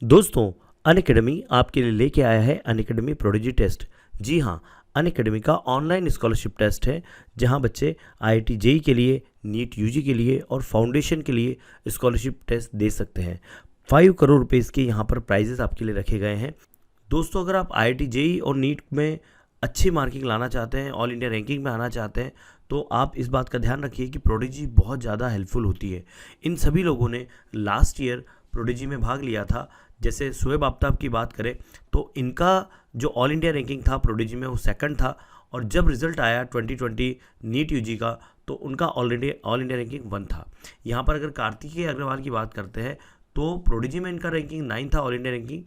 दोस्तों, अनअकैडमी आपके लिए लेके आया है अनअकैडमी प्रोडिजी टेस्ट। जी हाँ, अनअकैडमी का ऑनलाइन स्कॉलरशिप टेस्ट है जहां बच्चे आईआईटी जेईई के लिए, नीट यूजी के लिए और फाउंडेशन के लिए स्कॉलरशिप टेस्ट दे सकते हैं। 5 करोड़ रुपए के यहाँ पर प्राइजेस आपके लिए रखे गए हैं। दोस्तों, अगर आप आईआईटी जेईई और नीट में अच्छी मार्किंग लाना चाहते हैं, ऑल इंडिया रैंकिंग में आना चाहते हैं, तो आप इस बात का ध्यान रखिए कि प्रोडिजी बहुत ज़्यादा हेल्पफुल होती है। इन सभी लोगों ने लास्ट ईयर प्रोडिजी में भाग लिया था। जैसे शुएब आफ्ताब की बात करें तो इनका जो ऑल इंडिया रैंकिंग था प्रोडिजी में वो सेकंड था, और जब रिजल्ट आया 2020 नीट यूजी का तो उनका ऑलरेडी ऑल इंडिया रैंकिंग 1 था। यहाँ पर अगर कार्तिकेय अग्रवाल की बात करते हैं तो प्रोडिजी में इनका रैंकिंग 9 था ऑल इंडिया रैंकिंग।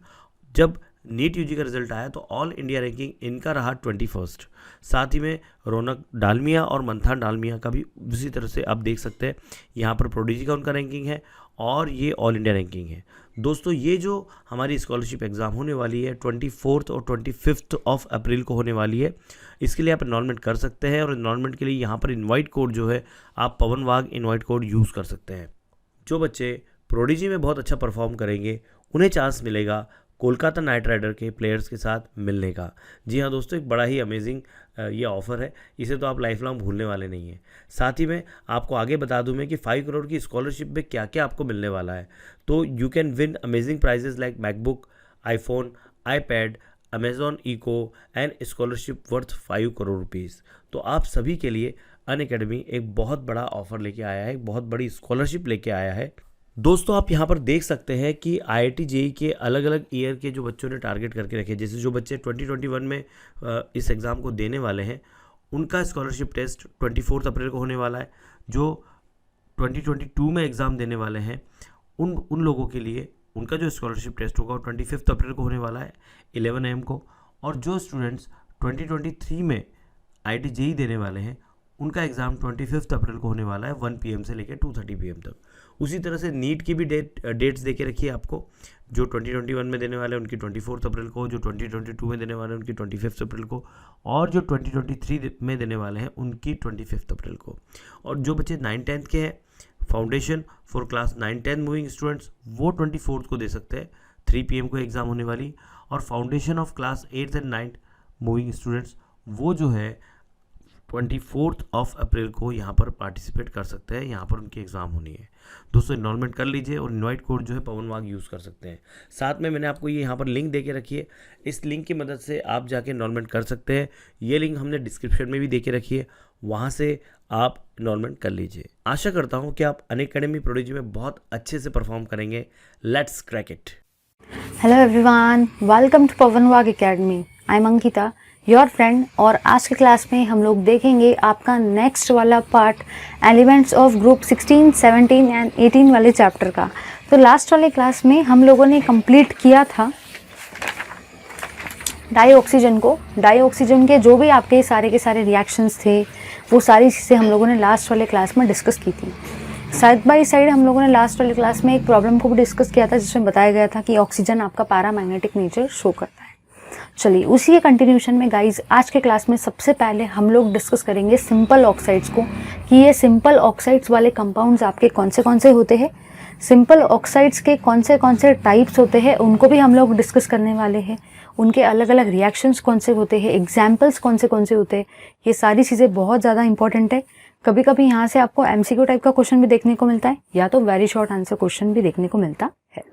जब नीट यूजी का रिजल्ट आया तो ऑल इंडिया रैंकिंग इनका रहा 21st। साथ ही में रौनक डालमिया और मंथान डालमिया का भी उसी तरह से आप देख सकते हैं, यहाँ पर प्रोडिजी का उनका रैंकिंग है और ये ऑल इंडिया रैंकिंग है। दोस्तों, ये जो हमारी स्कॉलरशिप एग्ज़ाम होने वाली है 24 और 25 ऑफ अप्रैल को होने वाली है, इसके लिए आप इनरोलमेंट कर सकते हैं। और इनरोलमेंट के लिए यहाँ पर इनवाइट कोड जो है आप पवन वाघ इनवाइट कोड यूज़ कर सकते हैं। जो बच्चे प्रोडिजी में बहुत अच्छा परफॉर्म करेंगे उन्हें चांस मिलेगा कोलकाता नाइट राइडर के प्लेयर्स के साथ मिलने का। जी हाँ दोस्तों, एक बड़ा ही अमेजिंग ये ऑफ़र है, इसे तो आप लाइफ लॉन्ग भूलने वाले नहीं हैं। साथ ही में आपको आगे बता दूं मैं कि 5 करोड़ की स्कॉलरशिप में क्या क्या आपको मिलने वाला है। तो you can win amazing prizes like MacBook, iPhone, iPad, Amazon Echo and scholarship worth 5 crore rupees. तो आप सभी के लिए अनअकैडमी एक बहुत बड़ा ऑफ़र लेके आया है, एक बहुत बड़ी स्कॉलरशिप लेके आया है। दोस्तों, आप यहाँ पर देख सकते हैं कि आईआईटी जेईई के अलग अलग ईयर के जो बच्चों ने टारगेट करके रखे, जैसे जो बच्चे 2021 में इस एग्ज़ाम को देने वाले हैं उनका स्कॉलरशिप टेस्ट 24 अप्रैल को होने वाला है। जो 2022 में एग्ज़ाम देने वाले हैं उन लोगों के लिए उनका जो स्कॉलरशिप टेस्ट होगा वो 25 अप्रैल को होने वाला है 11 AM को। और जो स्टूडेंट्स 2023 में आईआईटी जेईई देने वाले हैं उनका एग्ज़ाम 25 अप्रैल को होने वाला है 1 PM से लेकर 2:30 PM तक। उसी तरह से नीट की भी डेट्स दे के रखिए आपको। जो 2021 में देने वाले हैं उनकी 24 अप्रैल को, जो 2022 में देने वाले हैं उनकी 25 अप्रैल को, और जो 2023 में देने वाले हैं उनकी 25 अप्रैल को। और जो बच्चे 9-10 के हैं, foundation for class 9-10 moving students, वो 24 को दे सकते हैं, 3 PM को एग्ज़ाम होने वाली। और foundation of class 8th and 9th moving students वो जो है 24 ऑफ अप्रैल को यहाँ पर पार्टिसिपेट कर सकते हैं, यहाँ पर उनकी एग्ज़ाम होनी है। दोस्तों, इनरोलमेंट कर लीजिए और इनवाइट कोड जो है पवन वाघ यूज़ कर सकते हैं। साथ में मैंने आपको ये यहाँ पर लिंक दे के रखी है, इस लिंक की मदद से आप जाके इनरोलमेंट कर सकते हैं। ये लिंक हमने डिस्क्रिप्शन में भी दे के रखी है, वहाँ से आप इनरोलमेंट कर लीजिए। आशा करता हूँ कि आप अनअकैडमी प्रोडिजी में बहुत अच्छे से परफॉर्म करेंगे। Let's crack it. Hello everyone, welcome to Pawan Wagh academy. I am Ankita, your friend. और आज के क्लास में हम लोग देखेंगे आपका नेक्स्ट वाला part, elements of group 16, 17 and 18 वाले चैप्टर का। तो लास्ट वाले क्लास में हम लोगों ने कंप्लीट किया था डाईऑक्सीजन को। डाईऑक्सीजन के जो भी आपके सारे के सारे रिएक्शंस थे वो सारी चीज़ें हम लोगों ने लास्ट वाले क्लास में डिस्कस की थी। साइड बाय साइड हम लोगों ने लास्ट वाले क्लास में एक प्रॉब्लम को भी डिस्कस किया था जिसमें बताया गया था कि ऑक्सीजन आपका पैरामैग्नेटिक नेचर शो करता है। चलिए, उसी के कंटिन्यूशन में गाइज आज के क्लास में सबसे पहले हम लोग डिस्कस करेंगे सिंपल ऑक्साइड्स को, कि ये सिंपल ऑक्साइड्स वाले कंपाउंड्स आपके कौन से होते हैं, सिंपल ऑक्साइड्स के कौन से टाइप्स होते हैं उनको भी हम लोग डिस्कस करने वाले हैं, उनके अलग अलग रिएक्शंस कौन से होते हैं, एग्जाम्पल्स कौन से होते हैं। ये सारी चीज़ें बहुत ज़्यादा इंपॉर्टेंट है। कभी कभी यहाँ से आपको MCQ टाइप का क्वेश्चन भी देखने को मिलता है या तो वेरी शॉर्ट आंसर क्वेश्चन भी देखने को मिलता है।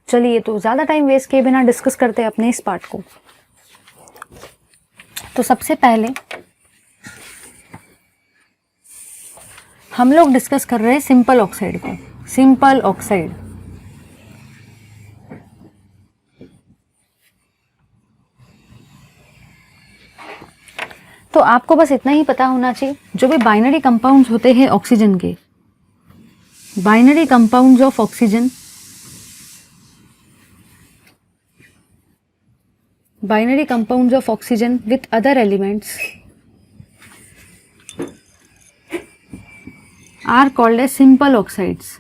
चलिए, तो ज़्यादा टाइम वेस्ट किए बिना डिस्कस करते हैं अपने इस पार्ट को। तो सबसे पहले हम लोग डिस्कस कर रहे हैं सिंपल ऑक्साइड को। सिंपल ऑक्साइड तो आपको बस इतना ही पता होना चाहिए, जो भी बाइनरी कंपाउंड्स होते हैं ऑक्सीजन के, binary compounds of oxygen, binary compounds of oxygen with other elements are called as simple oxides.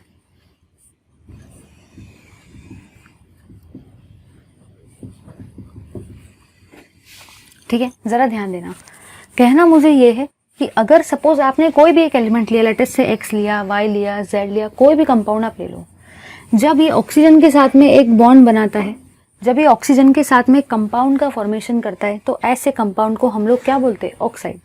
ठीक है, जरा ध्यान देना। कहना मुझे ये है कि अगर सपोज आपने कोई भी एक एलिमेंट लिया, लेट अस से X लिया, Y लिया, Z लिया, कोई भी कंपाउंड आप ले लो, जब ये ऑक्सीजन के साथ में एक बॉन्ड बनाता है, जब ये ऑक्सीजन के साथ में कंपाउंड का फॉर्मेशन करता है, तो ऐसे कंपाउंड को हम लोग क्या बोलते हैं? ऑक्साइड।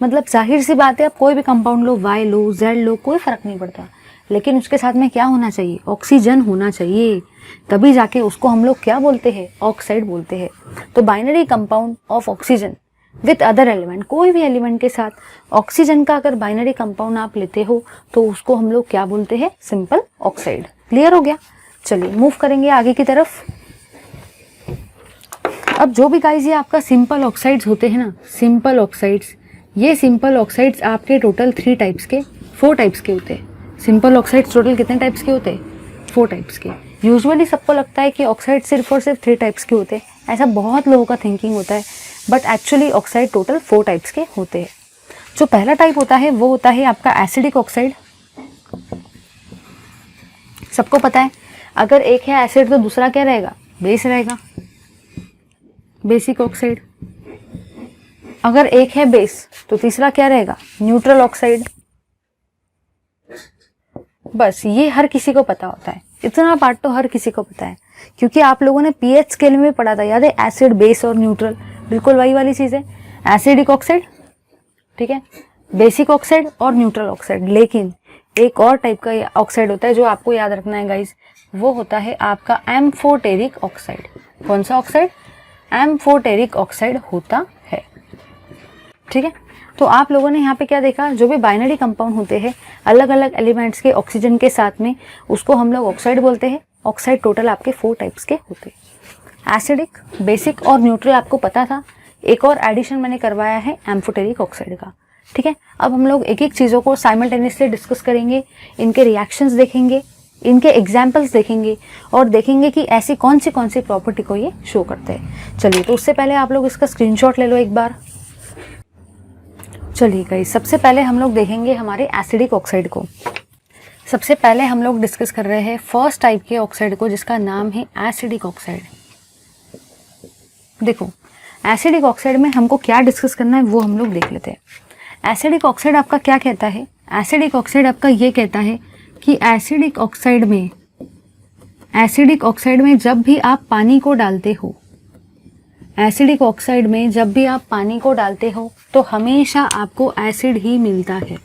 मतलब जाहिर सी बात है, आप कोई भी कंपाउंड लो, Y लो, Z लो, कोई फर्क नहीं पड़ता, लेकिन उसके साथ में क्या होना चाहिए? ऑक्सीजन होना चाहिए, तभी जाके उसको हम लोग क्या बोलते हैं? ऑक्साइड बोलते हैं। तो binary compound of oxygen with other element, कोई भी एलिमेंट के साथ ऑक्सीजन का अगर बाइनरी कंपाउंड आप लेते हो तो उसको हम लोग क्या बोलते हैं? Simple oxide. क्लियर हो गया? चलिए मूव करेंगे आगे की तरफ। अब जो भी गाइस ये आपका सिंपल ऑक्साइड्स होते हैं ना, सिंपल ऑक्साइड्स, ये सिंपल ऑक्साइड्स आपके टोटल 4 टाइप्स के होते हैं। सिंपल ऑक्साइड्स टोटल कितने टाइप्स के होते हैं? 4 टाइप्स के। यूजुअली सबको लगता है कि ऑक्साइड सिर्फ और सिर्फ 3 टाइप्स के होते हैं, ऐसा बहुत लोगों का थिंकिंग होता है, but actually oxide total 4 types के होते हैं। जो पहला टाइप होता है वो होता है आपका एसिडिक ऑक्साइड। सबको पता है अगर एक है एसिड तो दूसरा क्या रहेगा? बेस रहेगा, बेसिक ऑक्साइड। अगर एक है बेस तो तीसरा क्या रहेगा? Neutral oxide. बस ये हर किसी को पता होता है, इतना पार्ट तो हर किसी को पता है, क्योंकि आप लोगों ने पीएच स्केल में पढ़ा था, याद है? एसिड, बेस और न्यूट्रल, बिल्कुल वही वाली चीज़ है। एसिडिक ऑक्साइड, ठीक है, बेसिक ऑक्साइड और न्यूट्रल ऑक्साइड। लेकिन एक और टाइप का ऑक्साइड होता है जो आपको याद रखना है गाइज, वो होता है आपका एम्फोटेरिक ऑक्साइड। कौन सा ऑक्साइड? एम्फोटेरिक ऑक्साइड होता है, ठीक है। तो आप लोगों ने यहाँ पे क्या देखा? जो भी बाइनरी कंपाउंड होते हैं अलग अलग एलिमेंट्स के ऑक्सीजन के साथ में, उसको हम लोग ऑक्साइड बोलते हैं। ऑक्साइड टोटल आपके 4 टाइप्स के होते हैं, एसिडिक, बेसिक और न्यूट्रल। आपको पता था, एक और एडिशन मैंने करवाया है एम्फोटेरिक ऑक्साइड का, ठीक है। अब हम लोग एक एक चीज़ों को साइमल्टेनियसली डिस्कस करेंगे, इनके रिएक्शंस देखेंगे, इनके एग्जाम्पल्स देखेंगे और देखेंगे कि ऐसी कौन सी प्रॉपर्टी को ये शो करते हैं। चलिए, तो उससे पहले आप लोग इसका स्क्रीनशॉट ले लो एक बार। चलिए गाइस, सबसे पहले हम लोग देखेंगे हमारे एसिडिक ऑक्साइड को। सबसे पहले हम लोग डिस्कस कर रहे हैं फर्स्ट टाइप के ऑक्साइड को, जिसका नाम है एसिडिक ऑक्साइड। देखो, एसिडिक ऑक्साइड में हमको क्या डिस्कस करना है वो हम लोग देख लेते हैं। एसिडिक ऑक्साइड आपका क्या कहता है? एसिडिक ऑक्साइड आपका ये कहता है कि एसिडिक ऑक्साइड में जब भी आप पानी को डालते हो, एसिडिक ऑक्साइड में जब भी आप पानी को डालते हो तो हमेशा आपको एसिड ही मिलता है।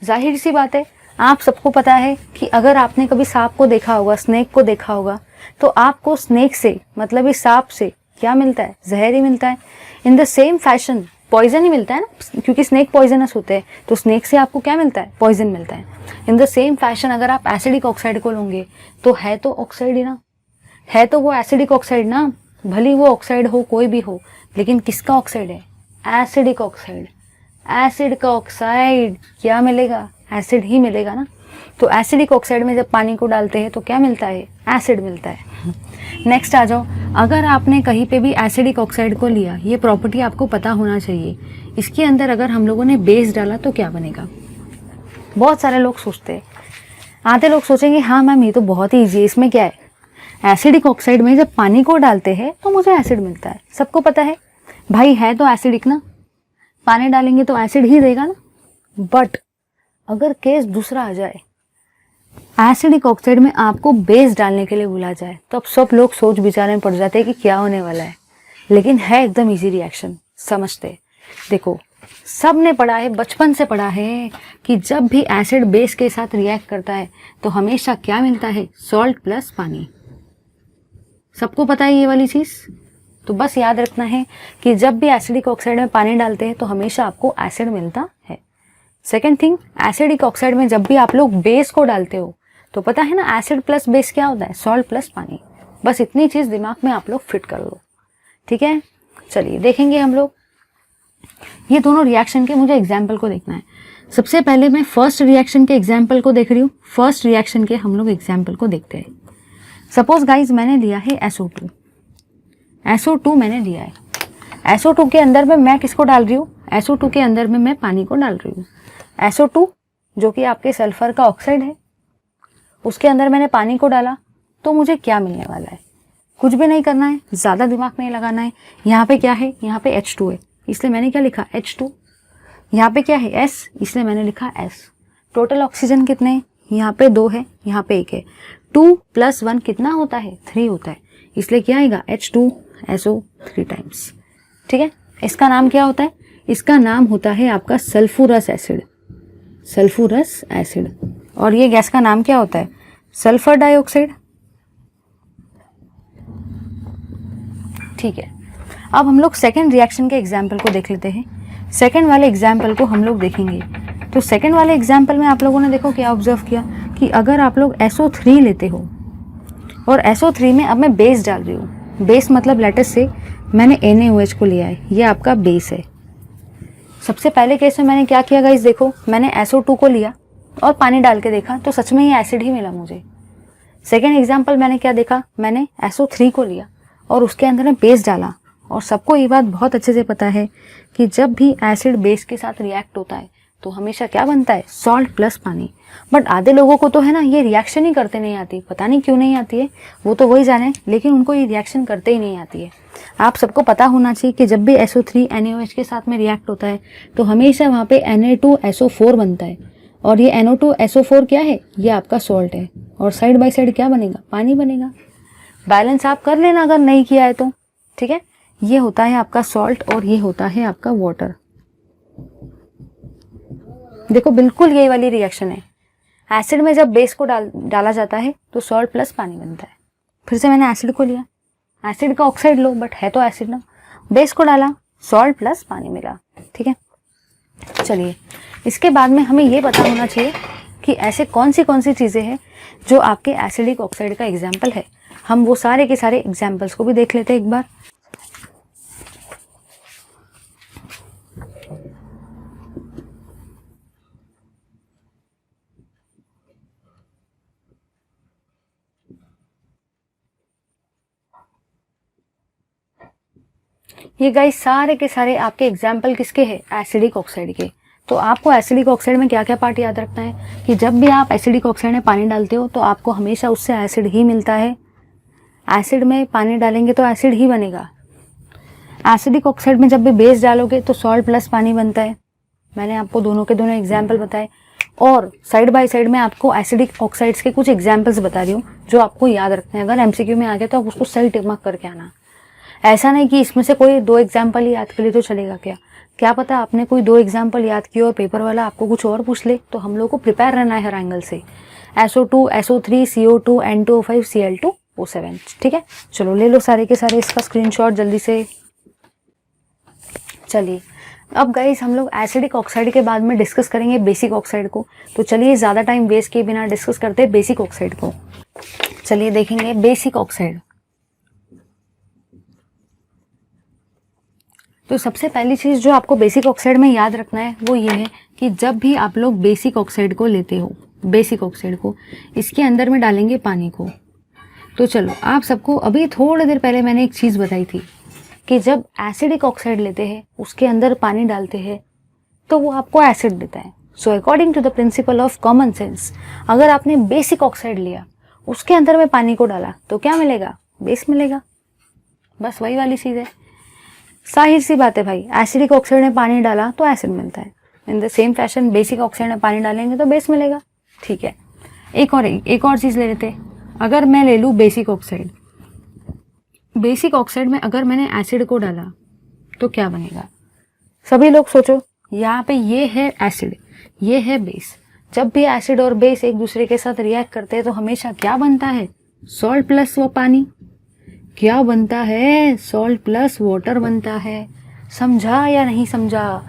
जाहिर सी बात है, आप सबको पता है कि अगर आपने कभी सांप को देखा होगा, स्नेक को देखा होगा, तो आपको स्नेक से मतलब इस सांप से क्या मिलता है? जहर ही मिलता है। In the same fashion poison ही मिलता है ना, क्योंकि स्नेक पॉइजनस होते हैं, तो स्नेक से आपको क्या मिलता है? पॉइजन मिलता है। इन द सेम फैशन अगर आप एसिडिक ऑक्साइड को लोगे तो है तो ऑक्साइड ही ना, है तो वो एसिडिक ऑक्साइड ना, भली वो ऑक्साइड हो कोई भी हो, लेकिन किसका ऑक्साइड है? Acidic oxide. एसिड का ऑक्साइड क्या मिलेगा? एसिड ही मिलेगा ना। तो एसिडिक ऑक्साइड में जब पानी को डालते हैं तो क्या मिलता है? एसिड मिलता है। नेक्स्ट आ जाओ, अगर आपने कहीं पे भी एसिडिक ऑक्साइड को लिया, ये प्रॉपर्टी आपको पता होना चाहिए, इसके अंदर अगर हम लोगों ने बेस डाला तो क्या बनेगा? बहुत सारे लोग सोचते हैं, आधे लोग सोचेंगे हाँ मैम ये तो बहुत ही ईजी है, इसमें क्या है? एसिडिक ऑक्साइड में जब पानी को डालते हैं तो मुझे एसिड मिलता है। सबको पता है भाई, है तो एसिडिक ना, पानी डालेंगे तो एसिड ही देगा ना। बट अगर केस दूसरा आ जाए, एसिडिक ऑक्साइड में आपको बेस डालने के लिए बोला जाए, तो अब सब लोग सोच विचार में पड़ जाते हैं कि क्या होने वाला है, लेकिन है एकदम इजी रिएक्शन, समझते। देखो, सब ने पढ़ा है, बचपन से पढ़ा है कि जब भी एसिड बेस के साथ रिएक्ट करता है तो हमेशा क्या मिलता है? सॉल्ट प्लस पानी। सबको पता है ये वाली चीज़, तो बस याद रखना है कि जब भी एसिडिक ऑक्साइड में पानी डालते हैं तो हमेशा आपको एसिड मिलता है। सेकेंड थिंग, एसिडिक ऑक्साइड में जब भी आप लोग बेस को डालते हो तो पता है ना, एसिड प्लस बेस क्या होता है? सॉल्ट प्लस पानी। बस इतनी चीज़ दिमाग में आप लोग फिट कर लो, ठीक है। चलिए देखेंगे हम लोग ये दोनों रिएक्शन के, मुझे एग्जाम्पल को देखना है। सबसे पहले मैं फर्स्ट रिएक्शन के एग्जाम्पल को देख रही हूँ। फर्स्ट रिएक्शन के हम लोग एग्जाम्पल को देखते हैं। सपोज गाइज मैंने लिया है SO2। SO2 मैंने लिया है। SO2 के अंदर में मैं किसको डाल रही हूँ? SO2 के अंदर में मैं पानी को डाल रही हूँ। SO2 जो कि आपके सल्फर का ऑक्साइड है, उसके अंदर मैंने पानी को डाला, तो मुझे क्या मिलने वाला है? कुछ भी नहीं करना है, ज़्यादा दिमाग नहीं लगाना है। यहाँ पे क्या है? यहाँ पे H2 है, इसलिए मैंने क्या लिखा? H2। यहाँ पे क्या है? S, इसलिए मैंने लिखा S। टोटल ऑक्सीजन कितने हैं? यहाँ पे 2 है, यहाँ पे 1 है। 2 + 1 कितना होता है? 3 होता है, इसलिए क्या आएगा? H2SO 3 times. ठीक है, इसका नाम क्या होता है? इसका नाम होता है आपका सल्फ्यूरस एसिड, सल्फ्यूरस एसिड। और ये गैस का नाम क्या होता है? Sulphur dioxide. ठीक है, अब हम लोग सेकेंड रिएक्शन के एग्जाम्पल को देख लेते हैं। सेकेंड वाले एग्जाम्पल को हम लोग देखेंगे। तो सेकेंड वाले एग्जाम्पल में आप लोगों ने देखो क्या ऑब्जर्व किया कि अगर आप लोग SO3 लेते हो और SO3 में अब मैं बेस डाल रही हूँ, बेस मतलब लेटर से मैंने NaOH को लिया है, ये आपका बेस है। सबसे पहले केस में मैंने क्या किया गाइस, देखो मैंने SO2 को लिया और पानी डाल के देखा तो सच में ये एसिड ही मिला मुझे। सेकेंड एग्जाम्पल मैंने क्या देखा, मैंने SO3 को लिया और उसके अंदर में बेस डाला। और सबको ये बात बहुत अच्छे से पता है कि जब भी एसिड बेस के साथ रिएक्ट होता है तो हमेशा क्या बनता है? सॉल्ट प्लस पानी। बट आधे लोगों को तो है ना ये रिएक्शन ही करते नहीं आती, पता नहीं क्यों नहीं आती है, वो तो वही जाने, लेकिन उनको ये रिएक्शन करते ही नहीं आती है। आप सबको पता होना चाहिए कि जब भी SO3 NaOH के साथ में रिएक्ट होता है तो हमेशा वहाँ पे Na2SO4 बनता है और ये NO2SO4 क्या है? ये आपका सॉल्ट है और साइड बाय साइड क्या बनेगा? पानी बनेगा। बैलेंस आप कर लेना अगर नहीं किया है तो। ठीक है, ये होता है आपका सॉल्ट और ये होता है आपका वाटर। देखो बिल्कुल यही वाली रिएक्शन है। एसिड में जब बेस को डाला जाता है तो सॉल्ट प्लस पानी बनता है। फिर से मैंने एसिड को लिया, एसिड का ऑक्साइड लो बट है तो एसिड ना, बेस को डाला, सॉल्ट प्लस पानी मिला। ठीक है, चलिए इसके बाद में हमें ये पता होना चाहिए कि ऐसे कौन सी चीज़ें हैं जो आपके एसिडिक ऑक्साइड का एग्जाम्पल है। हम वो सारे के सारे एग्जाम्पल्स को भी देख लेते हैं एक बार। ये गाइस सारे के सारे आपके एग्जाम्पल किसके हैं? एसिडिक ऑक्साइड के। तो आपको एसिडिक ऑक्साइड में क्या क्या पार्ट याद रखना है कि जब भी आप एसिडिक ऑक्साइड में पानी डालते हो तो आपको हमेशा उससे एसिड ही मिलता है। एसिड में पानी डालेंगे तो एसिड ही बनेगा। एसिडिक ऑक्साइड में जब भी बेस डालोगे तो सॉल्ट प्लस पानी बनता है। मैंने आपको दोनों के दोनों एग्जाम्पल बताए और साइड बाय साइड में आपको एसिडिक ऑक्साइड्स के कुछ एग्जाम्पल्स बता रही हूँ जो आपको याद रखने हैं। अगर MCQ में आ गया तो आप उसको सही टिक मार्क करके आना। ऐसा नहीं कि इसमें से कोई 2 एग्जाम्पल ही याद कर लिए तो चलेगा क्या पता आपने कोई 2 एग्जाम्पल याद किए और पेपर वाला आपको कुछ और पूछ ले, तो हम लोग को प्रिपेयर रहना है हर एंगल से। SO2, SO3, CO2, N2O5, Cl2O7। ठीक है, चलो ले लो सारे के सारे इसका स्क्रीनशॉट जल्दी से। चलिए अब गाइस हम लोग एसिडिक ऑक्साइड के बाद में डिस्कस करेंगे बेसिक ऑक्साइड को। तो चलिए ज़्यादा टाइम वेस्ट किए बिना डिस्कस करते हैं बेसिक ऑक्साइड को। चलिए देखेंगे बेसिक ऑक्साइड। तो सबसे पहली चीज़ जो आपको बेसिक ऑक्साइड में याद रखना है वो ये है कि जब भी आप लोग बेसिक ऑक्साइड को लेते हो, बेसिक ऑक्साइड को इसके अंदर में डालेंगे पानी को। तो चलो आप सबको अभी थोड़ी देर पहले मैंने एक चीज़ बताई थी कि जब एसिडिक ऑक्साइड लेते हैं उसके अंदर पानी डालते हैं तो वो आपको एसिड देता है। So according to the principle of common sense, अगर आपने बेसिक ऑक्साइड लिया उसके अंदर में पानी को डाला तो क्या मिलेगा? बेस मिलेगा। बस वही वाली चीज़ है, जाहिर सी बात है भाई। एसिडिक ऑक्साइड में पानी डाला तो एसिड मिलता है। In the same fashion basic oxide में पानी डालेंगे तो बेस मिलेगा। ठीक है, एक और चीज़ ले लेते हैं। अगर मैं ले लूँ बेसिक ऑक्साइड, बेसिक ऑक्साइड में अगर मैंने एसिड को डाला तो क्या बनेगा? सभी लोग सोचो, यहाँ पे ये है एसिड, ये है बेस। जब भी एसिड और बेस एक दूसरे के साथ रिएक्ट करते हैं तो हमेशा क्या बनता है? सॉल्ट प्लस वो पानी। क्या बनता है? सॉल्ट प्लस वाटर बनता है। समझा या नहीं समझा?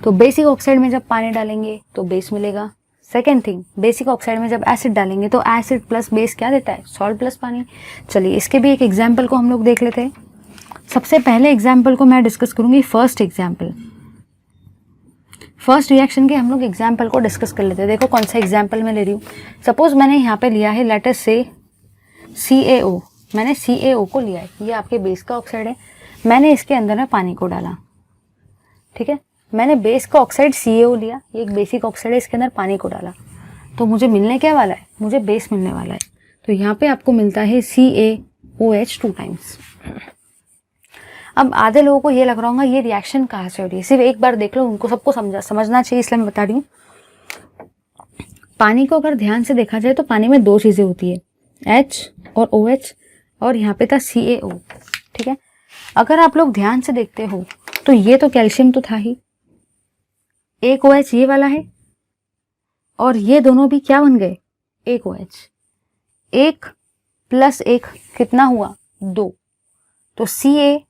तो बेसिक ऑक्साइड में जब पानी डालेंगे तो बेस मिलेगा। सेकेंड थिंग, बेसिक ऑक्साइड में जब एसिड डालेंगे तो एसिड प्लस बेस क्या देता है? सॉल्ट प्लस पानी। चलिए इसके भी एक एग्जाम्पल को हम लोग देख लेते हैं। सबसे पहले एग्जाम्पल को मैं डिस्कस करूंगी फर्स्ट एग्जाम्पल। फर्स्ट रिएक्शन के हम लोग एग्जाम्पल को डिस्कस कर लेते हैं। देखो कौन सा एग्जाम्पल मैं ले रही हूँ। सपोज मैंने यहाँ पे लिया है लेटर से CaO। मैंने CaO को लिया है, ये आपके बेस का ऑक्साइड है। मैंने इसके अंदर में पानी को डाला। ठीक है, मैंने बेस का ऑक्साइड CaO लिया, ये एक बेसिक ऑक्साइड है, इसके अंदर पानी को डाला तो मुझे मिलने क्या वाला है? मुझे बेस मिलने वाला है। तो यहाँ पे आपको मिलता है CaOH 2 टाइम्स। अब आधे लोगों को ये लग रहा होगा ये रिएक्शन कहाँ से हो रही है, सिर्फ एक बार देख लो, उनको सबको समझना चाहिए इसलिए मैं बता रही हूँ। पानी को अगर ध्यान से देखा जाए तो पानी में 2 चीज़ें होती है, H और OH और यहाँ पे था CaO, ठीक है। अगर आप लोग ध्यान से देखते हो तो ये तो कैल्शियम तो था ही, एक OH ये वाला है और ये दोनों भी क्या बन गए, एक OH। एक प्लस एक कितना हुआ, 2, तो Ca,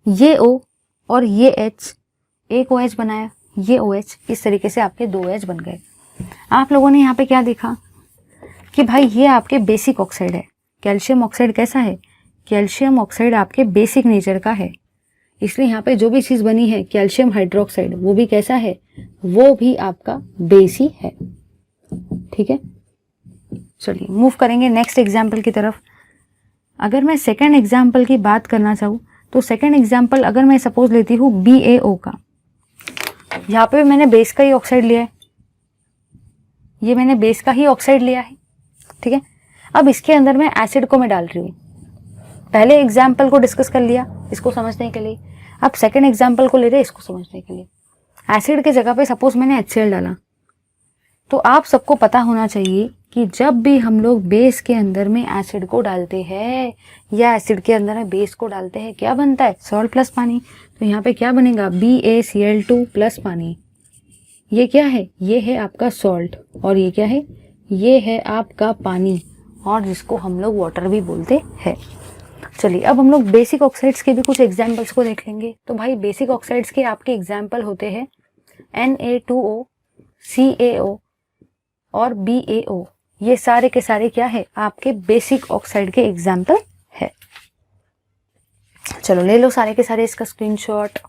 ये O और ये H, एक OH बनाया, ये OH, इस तरीके से आपके 2 OH बन गए। आप लोगों ने यहाँ पे क्या देखा कि भाई ये आपके बेसिक ऑक्साइड है। कैल्शियम ऑक्साइड कैसा है, कैल्शियम ऑक्साइड आपके बेसिक नेचर का है, इसलिए यहाँ पे जो भी चीज़ बनी है कैल्शियम हाइड्रोक्साइड वो भी कैसा है, वो भी आपका बेस ही है, ठीक है। चलिए मूव करेंगे नेक्स्ट एग्जाम्पल की तरफ। अगर मैं सेकंड एग्जाम्पल की बात करना चाहूँ तो सेकंड एग्जाम्पल अगर मैं सपोज लेती हूँ BaO का, यहाँ पे मैंने बेस का ही ऑक्साइड लिया है, ये मैंने बेस का ही ऑक्साइड लिया है, ठीक है। अब इसके अंदर मैं एसिड को मैं डाल रही हूँ। पहले एग्जाम्पल को डिस्कस कर लिया इसको समझने के लिए, अब सेकंड एग्जाम्पल को ले रहे हैं इसको समझने के लिए। एसिड के जगह पे सपोज मैंने HCl डाला, तो आप सबको पता होना चाहिए कि जब भी हम लोग बेस के अंदर में एसिड को डालते हैं या एसिड के अंदर में बेस को डालते हैं क्या बनता है, सॉल्ट प्लस पानी। तो यहाँ पे क्या बनेगा, BaCl2 प्लस पानी। ये क्या है, ये है आपका सॉल्ट और ये क्या है, ये है आपका पानी, और जिसको हम लोग वाटर भी बोलते हैं। चलिए अब हम लोग बेसिक ऑक्साइड्स के भी कुछ एग्जाम्पल्स को देख लेंगे। तो भाई बेसिक ऑक्साइड्स के आपके एग्जाम्पल होते हैं Na2O, CaO और BaO। ये सारे के सारे क्या है, आपके बेसिक ऑक्साइड के एग्जाम्पल है। चलो ले लो सारे के सारे इसका स्क्रीनशॉट।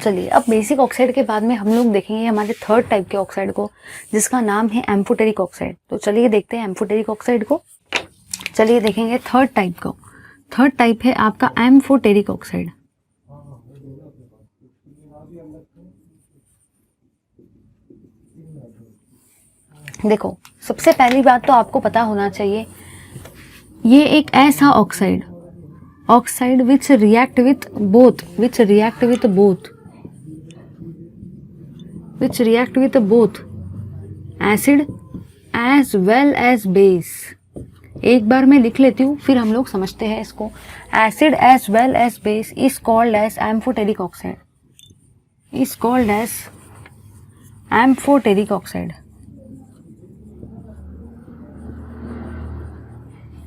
चलिए अब बेसिक ऑक्साइड के बाद में हम लोग देखेंगे हमारे थर्ड टाइप के ऑक्साइड को, जिसका नाम है एम्फोटेरिक ऑक्साइड। तो चलिए देखते हैं एम्फोटेरिक ऑक्साइड को। चलिए देखेंगे थर्ड टाइप को। थर्ड टाइप है आपका एम्फोटेरिक ऑक्साइड। देखो सबसे पहली बात तो आपको पता होना चाहिए, ये एक ऐसा oxide which react with both acid as well as base। एक बार मैं लिख लेती हूँ फिर हम लोग समझते हैं इसको। acid as well as base is called as amphoteric oxide।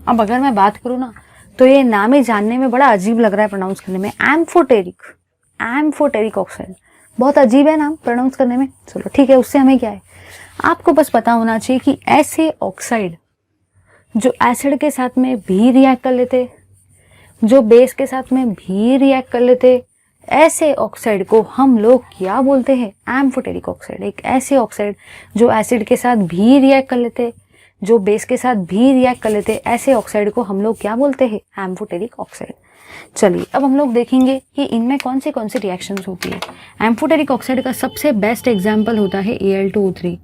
अब अगर मैं बात करूँ ना तो ये नाम ही जानने में बड़ा अजीब लग रहा है प्रोनाउंस करने में, एम्फोटेरिक ऑक्साइड, बहुत अजीब है नाम प्रोनाउंस करने में। चलो ठीक है, उससे हमें क्या है, आपको बस पता होना चाहिए कि ऐसे ऑक्साइड जो एसिड के साथ में भी रिएक्ट कर लेते, जो बेस के साथ में भी रिएक्ट कर लेते, ऐसे ऑक्साइड को हम लोग क्या बोलते हैं, एम्फोटेरिक ऑक्साइड। एक ऐसे ऑक्साइड जो एसिड के साथ भी रिएक्ट कर लेते, जो बेस के साथ भी रिएक्ट कर लेते, ऐसे ऑक्साइड को हम लोग क्या बोलते हैं, एम्फोटेरिक ऑक्साइड। चलिए अब हम लोग देखेंगे कि इनमें कौन सी रिएक्शंस होती है। एम्फोटेरिक ऑक्साइड का सबसे बेस्ट एग्जांपल होता है Al2O3।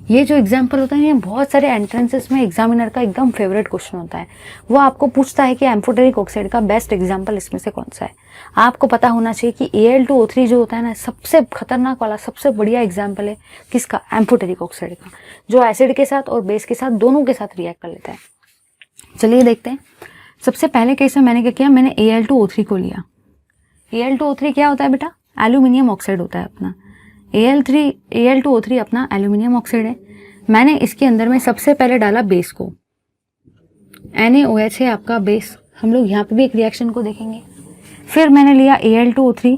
ये जो एग्जाम्पल होता है ये बहुत सारे एंट्रेंसेस में एग्जामिनर का एकदम फेवरेट क्वेश्चन होता है। वो आपको पूछता है कि एम्फोटेरिक ऑक्साइड का बेस्ट एग्जाम्पल इसमें से कौन सा है। आपको पता होना चाहिए कि Al2O3 जो होता है ना, सबसे खतरनाक वाला सबसे बढ़िया एग्जाम्पल है किसका, एम्फोटेरिक ऑक्साइड का, जो एसिड के साथ और बेस के साथ दोनों के साथ रिएक्ट कर लेता है। चलिए देखते हैं। सबसे पहले केस में मैंने क्या किया, मैंने Al2O3 को लिया। Al2O3 क्या होता है बेटा, एल्यूमिनियम ऑक्साइड होता है अपना। Al2O3 अपना एल्यूमिनियम ऑक्साइड है। मैंने इसके अंदर में सबसे पहले डाला बेस को, NaOH है आपका बेस। हम लोग यहाँ पे भी एक रिएक्शन को देखेंगे। फिर मैंने लिया Al2O3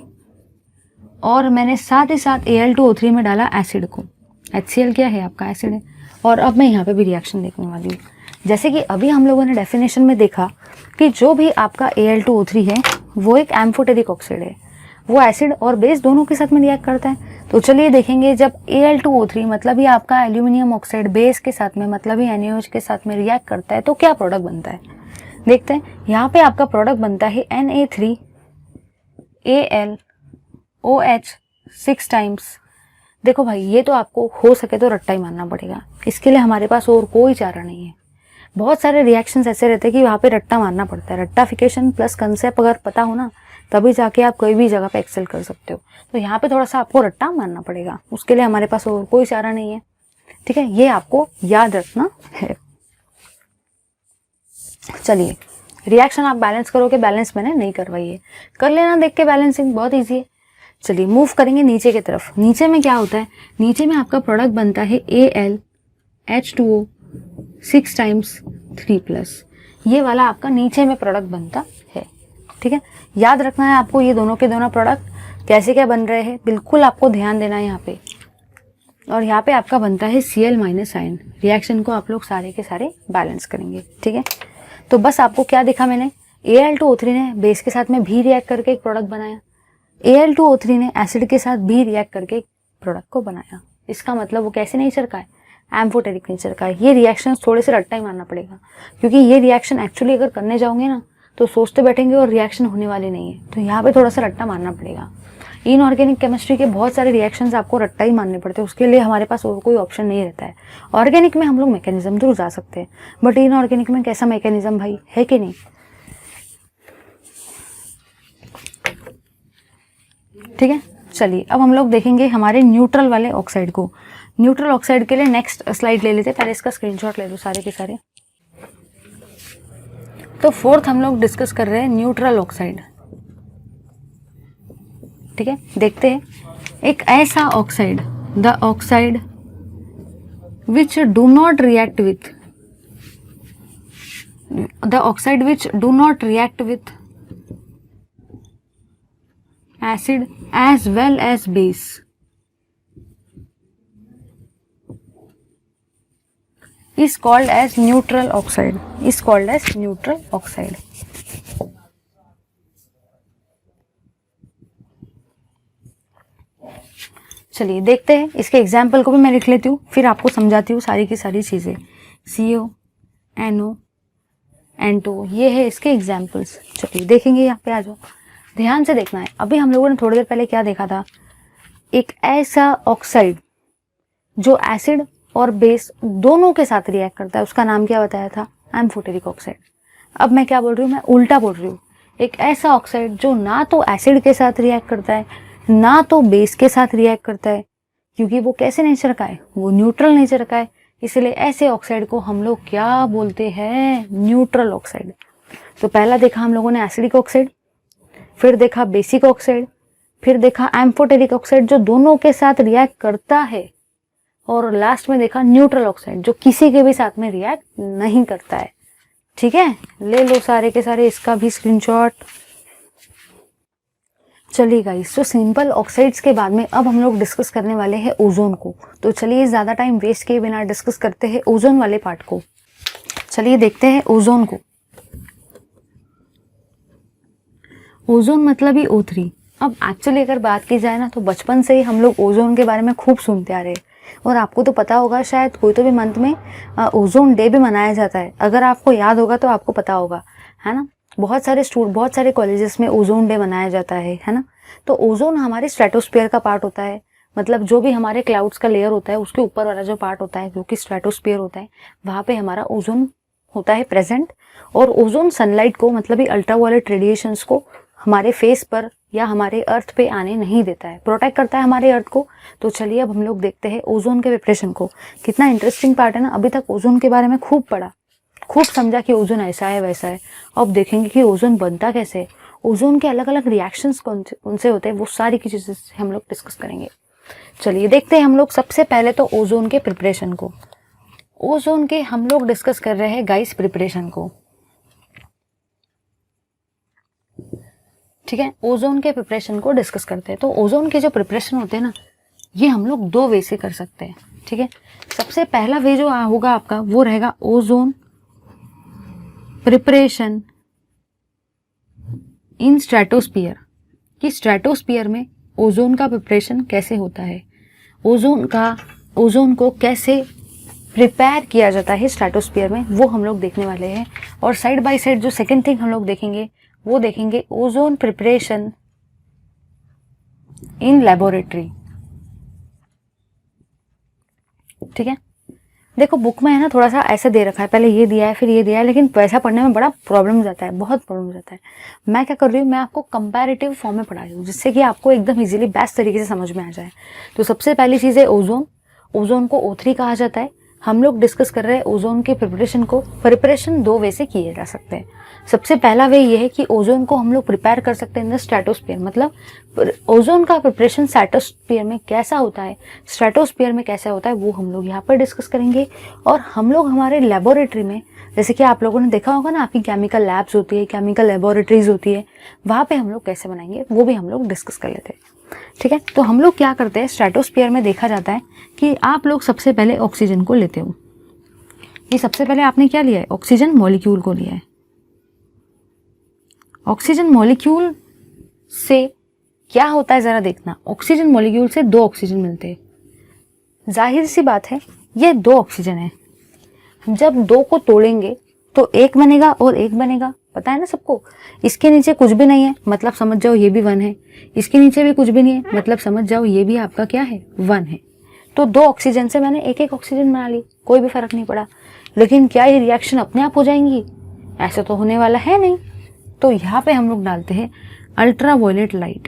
और मैंने साथ ही साथ Al2O3 में डाला एसिड को। HCl क्या है, आपका एसिड है। और अब मैं यहाँ पे भी रिएक्शन देखने वाली हूँ। जैसे कि अभी हम लोगों ने डेफिनेशन में देखा कि जो भी आपका Al2O3 है वो एक एम्फोटेरिक ऑक्साइड है, वो एसिड और बेस दोनों के साथ में रिएक्ट करता है। तो चलिए देखेंगे, जब Al2O3 मतलब ही आपका एल्यूमिनियम ऑक्साइड बेस के साथ में मतलब ही NaOH के साथ में रिएक्ट करता है तो क्या प्रोडक्ट बनता है, देखते हैं। यहाँ पे आपका प्रोडक्ट बनता है Na3AlOH 6 टाइम्स। देखो भाई, ये तो आपको हो सके तो रट्टा ही मानना पड़ेगा, इसके लिए हमारे पास और कोई चारा नहीं है। बहुत सारे रिएक्शंस ऐसे रहते हैं कि वहाँ पे रट्टा मारना पड़ता है। रट्टाफिकेशन प्लस कंसेप्ट अगर पता हो ना, तभी जाके आप कोई भी जगह पे एक्सेल कर सकते हो। तो यहाँ पे थोड़ा सा आपको रट्टा मारना पड़ेगा, उसके लिए हमारे पास और कोई चारा नहीं है। ठीक है, ये आपको याद रखना है। चलिए, रिएक्शन आप बैलेंस करोगे, बैलेंस मैंने नहीं करवाई है, कर लेना देख के बैलेंसिंग, बहुत ईजी है। चलिए मूव करेंगे नीचे की तरफ। नीचे में क्या होता है, नीचे में आपका प्रोडक्ट बनता है AlH2O 6 टाइम्स 3+, ये वाला आपका नीचे में प्रोडक्ट बनता है। ठीक है, याद रखना है आपको ये दोनों के दोनों प्रोडक्ट कैसे क्या बन रहे हैं, बिल्कुल आपको ध्यान देना है यहाँ पे। और यहाँ पे आपका बनता है Cl माइनस आयन। रिएक्शन को आप लोग सारे के सारे बैलेंस करेंगे। ठीक है, तो बस आपको क्या दिखा मैंने, Al2O3 ने बेस के साथ में भी रिएक्ट करके एक प्रोडक्ट बनाया, Al2O3 ने एसिड के साथ भी रिएक्ट करके एक प्रोडक्ट को बनाया। इसका मतलब वो कैसे नेचर का है, एम्फोटेरिक नेचर का है। ये रिएक्शन थोड़े से रट्टा ही मारना पड़ेगा, क्योंकि ये रिएक्शन एक्चुअली अगर करने जाओगे ना तो सोचते बैठेंगे और रिएक्शन होने वाली नहीं है, तो यहाँ पे थोड़ा सा रट्टा मारना पड़ेगा। इनऑर्गेनिक केमिस्ट्री के बहुत सारे रिएक्शंस आपको रट्टा ही मारने पड़ते हैं, उसके लिए हमारे पास और कोई ऑप्शन नहीं रहता है। ऑर्गेनिक में हम लोग मैकेनिज्म जरूर जा सकते हैं, बट इनऑर्गेनिक में कैसा मैकेनिज्म भाई, है कि नहीं। ठीक है, चलिए अब हम लोग देखेंगे हमारे न्यूट्रल वाले ऑक्साइड को। न्यूट्रल ऑक्साइड के लिए नेक्स्ट स्लाइड ले लेते हैं, पहले इसका स्क्रीनशॉट ले लो सारे के सारे। तो फोर्थ हम लोग डिस्कस कर रहे हैं न्यूट्रल ऑक्साइड। ठीक है, देखते हैं, एक ऐसा oxide, the oxide which do not react with, the oxide which do not react with acid as well as base is called as neutral oxide, is called as neutral oxide। चलिए देखते हैं, इसके एग्जाम्पल को भी मैं लिख लेती हूँ, फिर आपको समझाती हूँ सारी की सारी चीज़ें। CO, NO, N2, ये है इसके एग्जाम्पल्स। चलिए देखेंगे, यहाँ पे आ जाओ, ध्यान से देखना है। अभी हम लोगों ने थोड़ी देर पहले क्या देखा था, एक ऐसा ऑक्साइड जो एसिड और बेस दोनों के साथ रिएक्ट करता है, उसका नाम क्या बताया था, एम्फोटेरिक ऑक्साइड। अब मैं क्या बोल रही हूँ, मैं उल्टा बोल रही हूँ, एक ऐसा ऑक्साइड जो ना तो एसिड के साथ रिएक्ट करता है ना तो बेस के साथ रिएक्ट करता है, क्योंकि वो कैसे नेचर का है, वो न्यूट्रल नेचर का है। इसलिए ऐसे ऑक्साइड को हम लोग क्या बोलते हैं, न्यूट्रल ऑक्साइड। तो पहला देखा हम लोगों ने एसिडिक ऑक्साइड, फिर देखा बेसिक ऑक्साइड, फिर देखा एम्फोटेरिक ऑक्साइड जो दोनों के साथ रिएक्ट करता है, और लास्ट में देखा न्यूट्रल ऑक्साइड जो किसी के भी साथ में रिएक्ट नहीं करता है। ठीक है, ले लो सारे के सारे इसका भी स्क्रीनशॉट। चलिए गाइस, तो सिंपल ऑक्साइड्स के बाद में अब हम लोग डिस्कस करने वाले हैं ओजोन को। तो चलिए ज़्यादा टाइम वेस्ट किए बिना डिस्कस करते हैं ओजोन वाले पार्ट को। चलिए देखते हैं ओजोन को। ओजोन मतलब ही O3। अब एक्चुअली अगर बात की जाए ना, तो बचपन से ही हम लोग ओजोन के बारे में खूब सुनते आ रहे हैं, और आपको तो पता होगा शायद कोई तो भी मंथ में ओजोन डे भी मनाया जाता है। अगर आपको याद होगा तो आपको पता होगा, है ना। बहुत सारे कॉलेजेस में ओजोन डे मनाया जाता है ना। तो ओजोन हमारे स्ट्रेटोस्फीयर का पार्ट होता है, मतलब जो भी हमारे क्लाउड्स का लेयर होता है उसके ऊपर वाला जो पार्ट होता है जो कि स्ट्रेटोस्फीयर होता है, वहाँ पे हमारा ओजोन होता है प्रेजेंट। और ओजोन सनलाइट को, मतलब ये अल्ट्रावायलेट रेडिएशंस को हमारे फेस पर या हमारे अर्थ पे आने नहीं देता है, प्रोटेक्ट करता है हमारे अर्थ को। तो चलिए अब हम लोग देखते हैं ओजोन के प्रिपरेशन को। कितना इंटरेस्टिंग पार्ट है ना। अभी तक ओजोन के बारे में खूब पढ़ा, खूब समझा कि ओजोन ऐसा है वैसा है। अब देखेंगे कि ओजोन बनता कैसे है, ओजोन के अलग अलग रिएक्शंस कौन से होते हैं, वो सारी की चीज़ें हम लोग डिस्कस करेंगे। चलिए देखते हैं हम लोग सबसे पहले तो ओजोन के प्रिपरेशन को। ओजोन के हम लोग डिस्कस कर रहे हैं गाइस प्रिपरेशन को। ठीक है, ओजोन के प्रिपरेशन को डिस्कस करते हैं। तो ओजोन के जो प्रिपरेशन होते हैं ना, ये हम लोग दो वे से कर सकते हैं। ठीक है, सबसे पहला वे जो होगा आपका वो रहेगा ओजोन प्रिपरेशन इन स्ट्रेटोस्फीयर, कि स्ट्रेटोस्फीयर में ओजोन का प्रिपरेशन कैसे होता है, ओजोन को कैसे प्रिपेयर किया जाता है स्ट्रेटोस्फीयर में, वो हम लोग देखने वाले हैं। और साइड बाय साइड जो सेकंड थिंग हम लोग देखेंगे वो देखेंगे ओजोन प्रिपरेशन इन लेबोरेटरी। ठीक है, देखो बुक में है ना थोड़ा सा ऐसे दे रखा है, पहले ये दिया है फिर ये दिया है, लेकिन वैसा पढ़ने में बड़ा प्रॉब्लम हो जाता है, बहुत प्रॉब्लम हो जाता है। मैं क्या कर रही हूँ, मैं आपको कंपैरेटिव फॉर्म में पढ़ा रही हूँ, जिससे कि आपको एकदम इजीली बेस्ट तरीके से समझ में आ जाए। तो सबसे पहली चीज़ है ओजोन। ओजोन को O3 कहा जाता है। हम लोग डिस्कस कर रहे हैं ओजोन के प्रिपरेशन को। प्रिपरेशन दो वे से किए जा सकते हैं। सबसे पहला वे ये है कि ओजोन को हम लोग प्रिपेयर कर सकते हैं इन द स्ट्रेटोस्फीयर, मतलब ओजोन का प्रिपरेशन स्ट्रेटोस्फीयर में कैसा होता है, स्ट्रेटोस्फीयर में कैसा होता है, वो हम लोग यहाँ पर डिस्कस करेंगे। और हम लोग हमारे लेबोरेटरी में, जैसे कि आप लोगों ने देखा होगा ना, आपकी केमिकल लैब्स होती है, केमिकल लेबोरेटरीज होती है, वहाँ पे हम लोग कैसे बनाएंगे वो भी हम लोग डिस्कस कर लेते हैं। ठीक है, तो हम लोग क्या करते हैं, स्ट्रेटोस्फीयर में देखा जाता है कि आप लोग सबसे पहले ऑक्सीजन को लेते हो। ये सबसे पहले आपने क्या लिया है, ऑक्सीजन मॉलिक्यूल को लिया है। ऑक्सीजन मॉलिक्यूल से क्या होता है जरा देखना, ऑक्सीजन मॉलिक्यूल से दो ऑक्सीजन मिलते हैं। जाहिर सी बात है ये दो ऑक्सीजन है, जब दो को तोड़ेंगे तो एक बनेगा और एक बनेगा, पता है ना सबको। इसके नीचे कुछ भी नहीं है, मतलब समझ जाओ ये भी 1 है। इसके नीचे भी कुछ भी नहीं है, मतलब समझ जाओ ये भी आपका क्या है, 1 है। तो दो ऑक्सीजन से मैंने एक एक ऑक्सीजन बना ली, कोई भी फर्क नहीं पड़ा। लेकिन क्या ये रिएक्शन अपने आप हो जाएंगी, ऐसा तो होने वाला है नहीं। तो यहाँ पे हम लोग डालते हैं अल्ट्रावायलेट लाइट,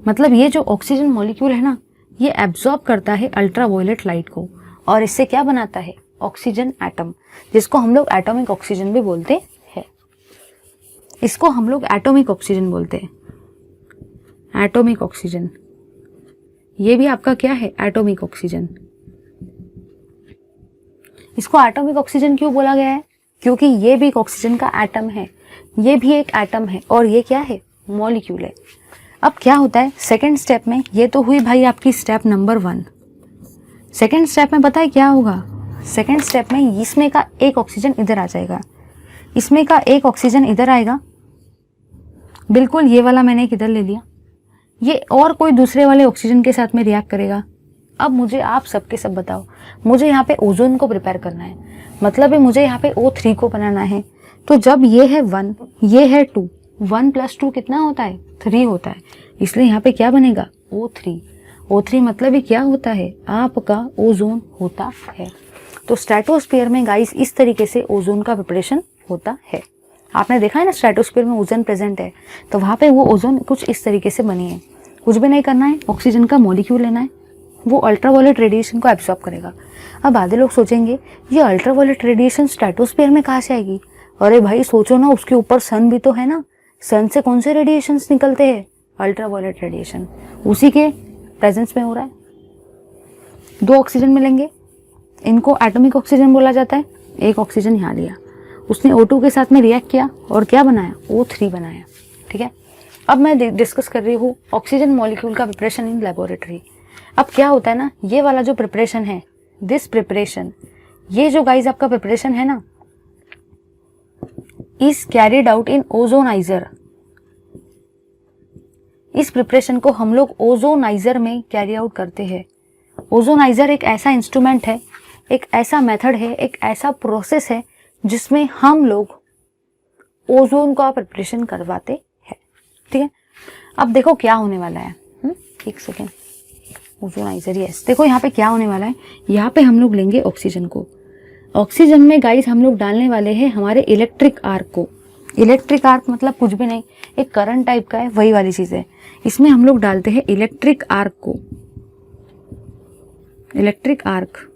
मतलब ये जो ऑक्सीजन मॉलिक्यूल है ना, ये एब्जॉर्ब करता है अल्ट्रावायलेट लाइट को, और इससे क्या बनाता है, ऑक्सीजन एटम, जिसको हम लोग एटॉमिक ऑक्सीजन भी बोलते हैं। इसको हम लोग एटॉमिक ऑक्सीजन बोलते हैं, एटॉमिक ऑक्सीजन। ये भी आपका क्या है, एटॉमिक ऑक्सीजन। इसको एटॉमिक ऑक्सीजन क्यों बोला गया है, क्योंकि ये भी एक ऑक्सीजन का एटम है, ये भी एक एटम है, और ये क्या है, मॉलिक्यूल है। अब क्या होता है सेकेंड स्टेप में, ये तो हुई भाई आपकी स्टेप नंबर 1। सेकेंड स्टेप में पता है क्या होगा, सेकेंड स्टेप में इसमें का एक ऑक्सीजन इधर आ जाएगा, इसमें का एक ऑक्सीजन इधर आएगा, बिल्कुल ये वाला मैंने एक इधर ले लिया, ये और कोई दूसरे वाले ऑक्सीजन के साथ में रिएक्ट करेगा। अब मुझे आप सबके सब बताओ, मुझे यहाँ पे ओजोन को प्रिपेयर करना है, मतलब है मुझे यहाँ पे O3 को बनाना है। तो जब ये है 1, ये है 2, 1 + 2 कितना होता है, 3 होता है, इसलिए यहाँ पे क्या बनेगा, O3। O3 मतलब ये क्या होता है, आपका ओजोन होता है। तो स्ट्रेटोस्फीयर में गाइस इस तरीके से ओजोन का प्रिपरेशन होता है। आपने देखा है ना, स्ट्रेटोस्फीयर में ओजोन प्रेजेंट है, तो वहाँ पे वो ओजोन कुछ इस तरीके से बनी है। कुछ भी नहीं करना है, ऑक्सीजन का मॉलिक्यूल लेना है, वो अल्ट्रावायलेट रेडिएशन को एब्जॉर्ब करेगा। अब आधे लोग सोचेंगे ये अल्ट्रावायलेट रेडिएशन स्ट्रेटोस्फीयर में कहाँ से आएगी। अरे भाई सोचो ना, उसके ऊपर सन भी तो है ना, सन से कौन से रेडिएशंस निकलते हैं, अल्ट्रावायलेट रेडिएशन, उसी के प्रेजेंस में हो रहा है। दो ऑक्सीजन मिलेंगे, इनको एटॉमिक ऑक्सीजन बोला जाता है। एक ऑक्सीजन यहाँ लिया, उसने O2 के साथ में रिएक्ट किया और क्या बनाया, O3 बनाया। ठीक है, अब मैं डिस्कस कर रही हूँ ऑक्सीजन मॉलिक्यूल का प्रिपरेशन इन लेबोरेटरी। अब क्या होता है ना, ये वाला जो प्रिपरेशन है, दिस प्रिपरेशन, ये जो गाइज आपका प्रिपरेशन है ना, is carried out in ozoniser. इस प्रिपरेशन को हम लोग ओजोनाइजर में कैरी आउट करते हैं। ओजोनाइजर एक ऐसा इंस्ट्रूमेंट है, एक ऐसा मेथड है, एक ऐसा प्रोसेस है जिसमें हम लोग ओजोन का प्रिपरेशन करवाते हैं। ठीक है, अब देखो क्या होने वाला है, एक सेकेंड, ओजोनाइजर, यस, देखो यहाँ पे क्या होने वाला है। यहाँ पे हम लोग लेंगे ऑक्सीजन को, ऑक्सीजन में गाइस हम लोग डालने वाले हैं हमारे इलेक्ट्रिक आर्क को। इलेक्ट्रिक आर्क मतलब कुछ भी नहीं, एक करंट टाइप का है, वही वाली चीज है। इसमें हम लोग डालते हैं इलेक्ट्रिक आर्क को, इलेक्ट्रिक आर्क,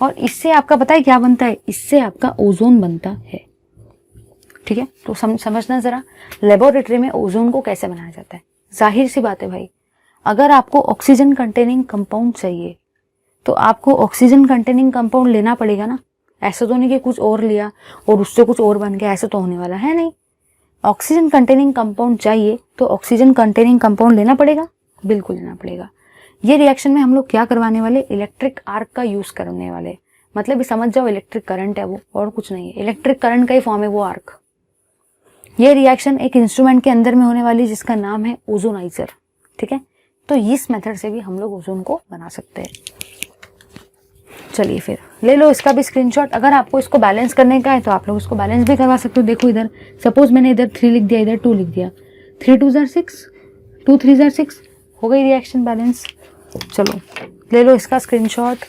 और इससे आपका पता है क्या बनता है, इससे आपका ओजोन बनता है। ठीक है, तो समझना जरा लेबोरेटरी में ओजोन को कैसे बनाया जाता है। जाहिर सी बात है भाई, अगर आपको ऑक्सीजन कंटेनिंग कंपाउंड चाहिए तो आपको ऑक्सीजन कंटेनिंग कंपाउंड लेना पड़ेगा ना। ऐसा तो नहीं कि कुछ और लिया और उससे कुछ और बन गया, ऐसा तो होने वाला है नहीं। ऑक्सीजन कंटेनिंग कंपाउंड चाहिए तो ऑक्सीजन कंटेनिंग कंपाउंड लेना पड़ेगा, बिल्कुल लेना पड़ेगा। ये रिएक्शन में हम लोग क्या करवाने वाले, इलेक्ट्रिक आर्क का यूज करने वाले, मतलब ये समझ जाओ इलेक्ट्रिक करंट है वो, और कुछ नहीं है, इलेक्ट्रिक करंट का ही फॉर्म है वो आर्क। ये रिएक्शन एक इंस्ट्रूमेंट के अंदर में होने वाली जिसका नाम है ओजोनाइजर। ठीक है, तो इस मेथड से भी हम लोग ओजोन को बना सकते हैं। चलिए फिर ले लो इसका भी स्क्रीनशॉट। अगर आपको इसको बैलेंस करने का है तो आप लोग इसको बैलेंस भी करवा सकते हो। देखो इधर सपोज मैंने इधर 3 लिख दिया, इधर 2 लिख दिया, 3 2 = 6, 2 3 = 6, हो गई रिएक्शन बैलेंस। चलो ले लो इसका स्क्रीनशॉट।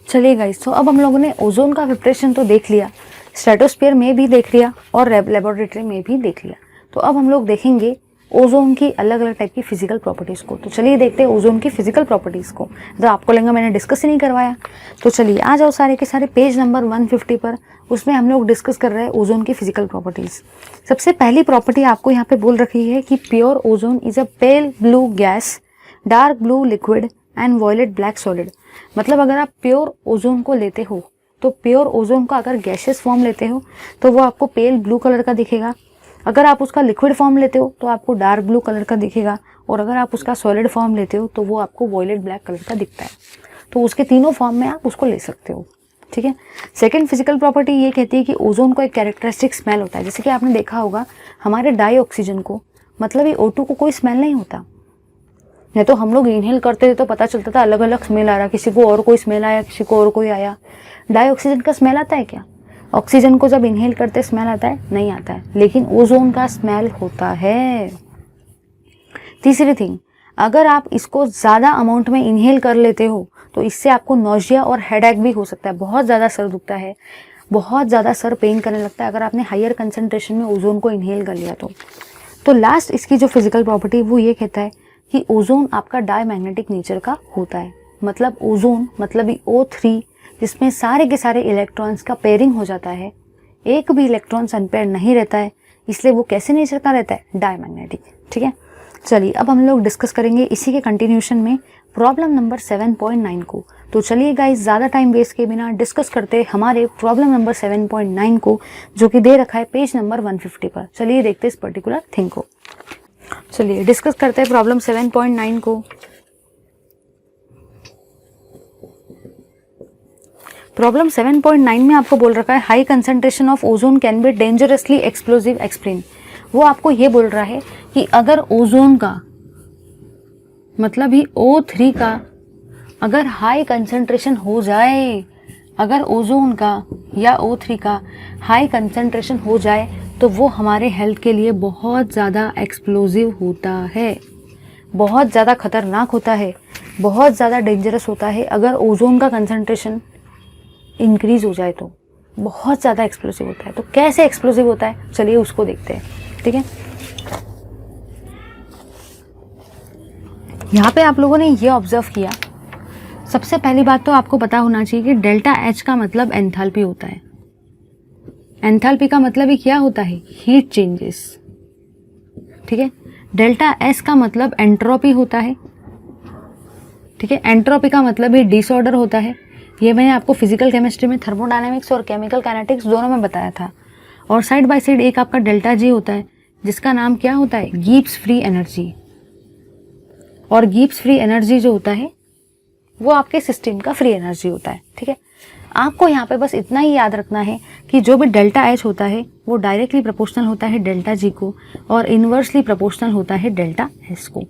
चलिए गाइस, तो अब हम लोगों ने ओजोन का प्रिपरेशन तो देख लिया, स्ट्रेटोस्फीयर में भी देख लिया और लेबोरेटरी में भी देख लिया। तो अब हम लोग देखेंगे ओजोन की अलग अलग टाइप की फिजिकल प्रॉपर्टीज़ को। तो चलिए देखते हैं ओजोन की फिजिकल प्रॉपर्टीज़ को। तो आपको लगेगा मैंने डिस्कस ही नहीं करवाया। तो चलिए आ जाओ सारे के सारे पेज नंबर 150 पर, उसमें हम लोग डिस्कस कर रहे हैं ओजोन की फिजिकल प्रॉपर्टीज़। सबसे पहली प्रॉपर्टी आपको यहाँ पे बोल रखी है कि pure ozone is a pale blue gas, dark blue liquid and violet black solid. मतलब अगर आप प्योर ओजोन को लेते हो तो प्योर ओजोन का अगर गैशियस फॉर्म लेते हो तो वो आपको पेल ब्लू कलर का दिखेगा, अगर आप उसका लिक्विड फॉर्म लेते हो तो आपको डार्क ब्लू कलर का दिखेगा, और अगर आप उसका सॉलिड फॉर्म लेते हो तो वो आपको वॉयलेट ब्लैक कलर का दिखता है। तो उसके तीनों फॉर्म में आप उसको ले सकते हो, ठीक है। सेकेंड फिजिकल प्रॉपर्टी ये कहती है कि ओजोन को एक कैरेक्टरिस्टिक स्मेल होता है। जैसे कि आपने देखा होगा हमारे डाई ऑक्सीजन को, मतलब ये O2 को कोई स्मेल नहीं होता। नहीं तो हम लोग इनहेल करते थे तो पता चलता था अलग अलग स्मेल आ रहा, किसी को और कोई स्मेल आया, किसी को और कोई आया। डाई ऑक्सीजन का स्मेल आता है क्या? ऑक्सीजन को जब इनहेल करते स्मेल आता है? नहीं आता है, लेकिन ओजोन का स्मेल होता है। तीसरी थिंग, अगर आप इसको ज़्यादा अमाउंट में इनहेल कर लेते हो तो इससे आपको नौजिया और हेडेक भी हो सकता है। बहुत ज़्यादा सर दुखता है, बहुत ज़्यादा सर पेन करने लगता है अगर आपने हायर कंसनट्रेशन में ओजोन को इनहेल कर लिया तो लास्ट इसकी जो फिजिकल प्रॉपर्टी वो ये कहता है कि ओजोन आपका डायमैग्नेटिक नेचर का होता है। मतलब ओजोन मतलब ही O3, जिसमें सारे के सारे इलेक्ट्रॉन्स का पेयरिंग हो जाता है, एक भी इलेक्ट्रॉन अनपेयर नहीं रहता है, इसलिए वो कैसे नेचर का रहता है? डायमैग्नेटिक, ठीक है। चलिए अब हम लोग डिस्कस करेंगे इसी के कंटिन्यूशन में प्रॉब्लम नंबर 7.9 को। तो चलिए गाइस ज़्यादा टाइम वेस्ट के बिना डिस्कस करते हैं हमारे प्रॉब्लम नंबर 7.9 को, जो कि दे रखा है पेज नंबर 150 पर। चलिए देखते हैं इस पर्टिकुलर थिंग को। चलिए डिस्कस करते हैं प्रॉब्लम 7.9 को। प्रॉब्लम 7.9 में आपको बोल रखा है high concentration of ozone can be dangerously explosive explain. वो आपको ये बोल रहा है कि अगर ओजोन का मतलब ही O3 का अगर हाई कंसंट्रेशन हो जाए, अगर ओजोन का या O3 का हाई कंसंट्रेशन हो जाए तो वो हमारे हेल्थ के लिए बहुत ज़्यादा एक्सप्लोजिव होता है, बहुत ज़्यादा खतरनाक होता है, बहुत ज़्यादा डेंजरस होता है। अगर ओजोन का कंसंट्रेशन इंक्रीज हो जाए तो बहुत ज़्यादा एक्सप्लोसिव होता है। तो कैसे एक्सप्लोसिव होता है चलिए उसको देखते हैं, ठीक है। यहाँ पे आप लोगों ने ये ऑब्जर्व किया, सबसे पहली बात तो आपको पता होना चाहिए कि डेल्टा H का मतलब एंथैल्पी होता है। एंथैल्पी का मतलब ही क्या होता है? हीट चेंजेस, ठीक है। डेल्टा S का मतलब एंट्रोपी होता है, ठीक है। एंट्रोपी का मतलब ही डिसऑर्डर होता है। ये मैंने आपको फिजिकल केमिस्ट्री में थर्मोडायनेमिक्स और केमिकल काइनेटिक्स दोनों में बताया था। और साइड बाय साइड एक आपका डेल्टा G होता है, जिसका नाम क्या होता है? Gibbs free energy. और गिब्स फ्री एनर्जी जो होता है वो आपके सिस्टम का फ्री एनर्जी होता है, ठीक है। आपको यहाँ पे बस इतना ही याद रखना है कि जो भी डेल्टा H होता है वो डायरेक्टली प्रोपोर्शनल होता है डेल्टा G को, और इन्वर्सली प्रोपोर्शनल होता है डेल्टा S को,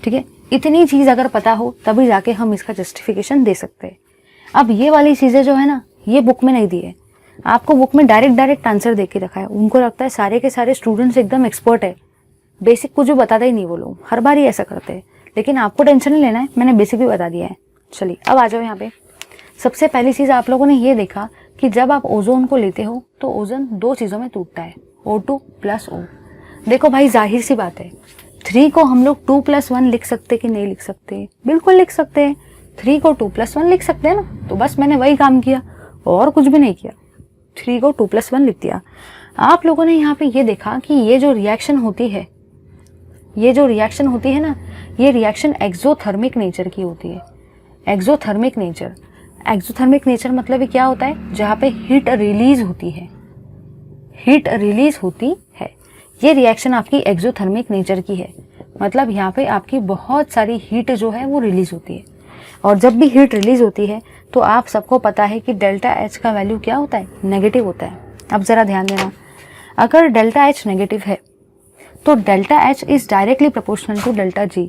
ठीक है। इतनी चीज़ अगर पता हो तभी जाके हम इसका जस्टिफिकेशन दे सकते हैं। अब ये वाली चीज़ें जो है ना, ये बुक में नहीं दी है, आपको बुक में डायरेक्ट आंसर दे के रखा है। उनको लगता है सारे के सारे स्टूडेंट्स एकदम एक्सपर्ट है, बेसिक कुछ भी बताते ही नहीं वो लोग, हर बार ही ऐसा करते हैं। लेकिन आपको टेंशन नहीं लेना है, मैंने बेसिक भी बता दिया है। चलिए अब आ जाओ यहाँ पे। सबसे पहली चीज़ आप लोगों ने ये देखा कि जब आप ओजोन को लेते हो तो ओजोन दो चीज़ों में टूटता है, O2 + O। देखो भाई जाहिर सी बात है, 3 को हम लोग 2 + 1 लिख सकते कि नहीं लिख सकते? बिल्कुल लिख सकते हैं। 3 को 2 + 1 लिख सकते हैं ना। तो बस मैंने वही काम किया और कुछ भी नहीं किया, 3 को 2 + 1 लिख दिया। आप लोगों ने यहाँ पे ये देखा कि ये जो रिएक्शन होती है, ये जो रिएक्शन होती है ना, ये रिएक्शन एक्सोथर्मिक नेचर की होती है। एक्सोथर्मिक नेचर, एक्सोथर्मिक नेचर मतलब क्या होता है? जहाँ पे हीट रिलीज होती है, हीट रिलीज होती है। ये रिएक्शन आपकी एक्सोथर्मिक नेचर की है, मतलब यहाँ पे आपकी बहुत सारी हीट जो है वो रिलीज होती है। और जब भी हीट रिलीज होती है तो आप सबको पता है कि डेल्टा H का वैल्यू क्या होता है? नेगेटिव होता है। अब ज़रा ध्यान देना, अगर डेल्टा H नेगेटिव है तो delta H is directly proportional to delta G।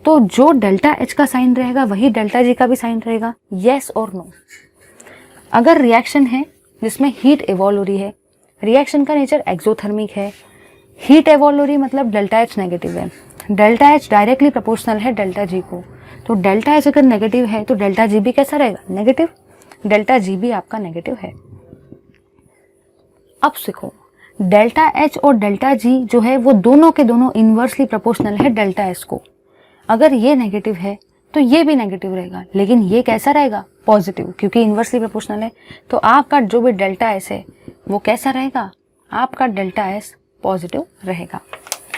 तो जो डेल्टा H का साइन रहेगा वही डेल्टा G का भी साइन रहेगा, येस और नो। अगर रिएक्शन है जिसमें हीट इवॉल्व हो रही है, रिएक्शन का नेचर एक्सोथर्मिक है, हीट इवॉल्व हो रही मतलब डेल्टा H नेगेटिव है, डेल्टा H डायरेक्टली प्रोपोर्शनल है डेल्टा G को। तो डेल्टा H अगर नेगेटिव है तो डेल्टा G भी कैसा रहेगा? नेगेटिव। डेल्टा G भी आपका नेगेटिव है। अब सीखो, डेल्टा एच और डेल्टा जी जो है वो दोनों के दोनों इन्वर्सली प्रोपोर्शनल है डेल्टा एस को। अगर ये नेगेटिव है तो ये भी नेगेटिव रहेगा, लेकिन ये कैसा रहेगा? पॉजिटिव, क्योंकि इन्वर्सली प्रोपोर्शनल है। तो आपका जो भी डेल्टा एस है वो कैसा रहेगा? आपका डेल्टा एस पॉजिटिव रहेगा।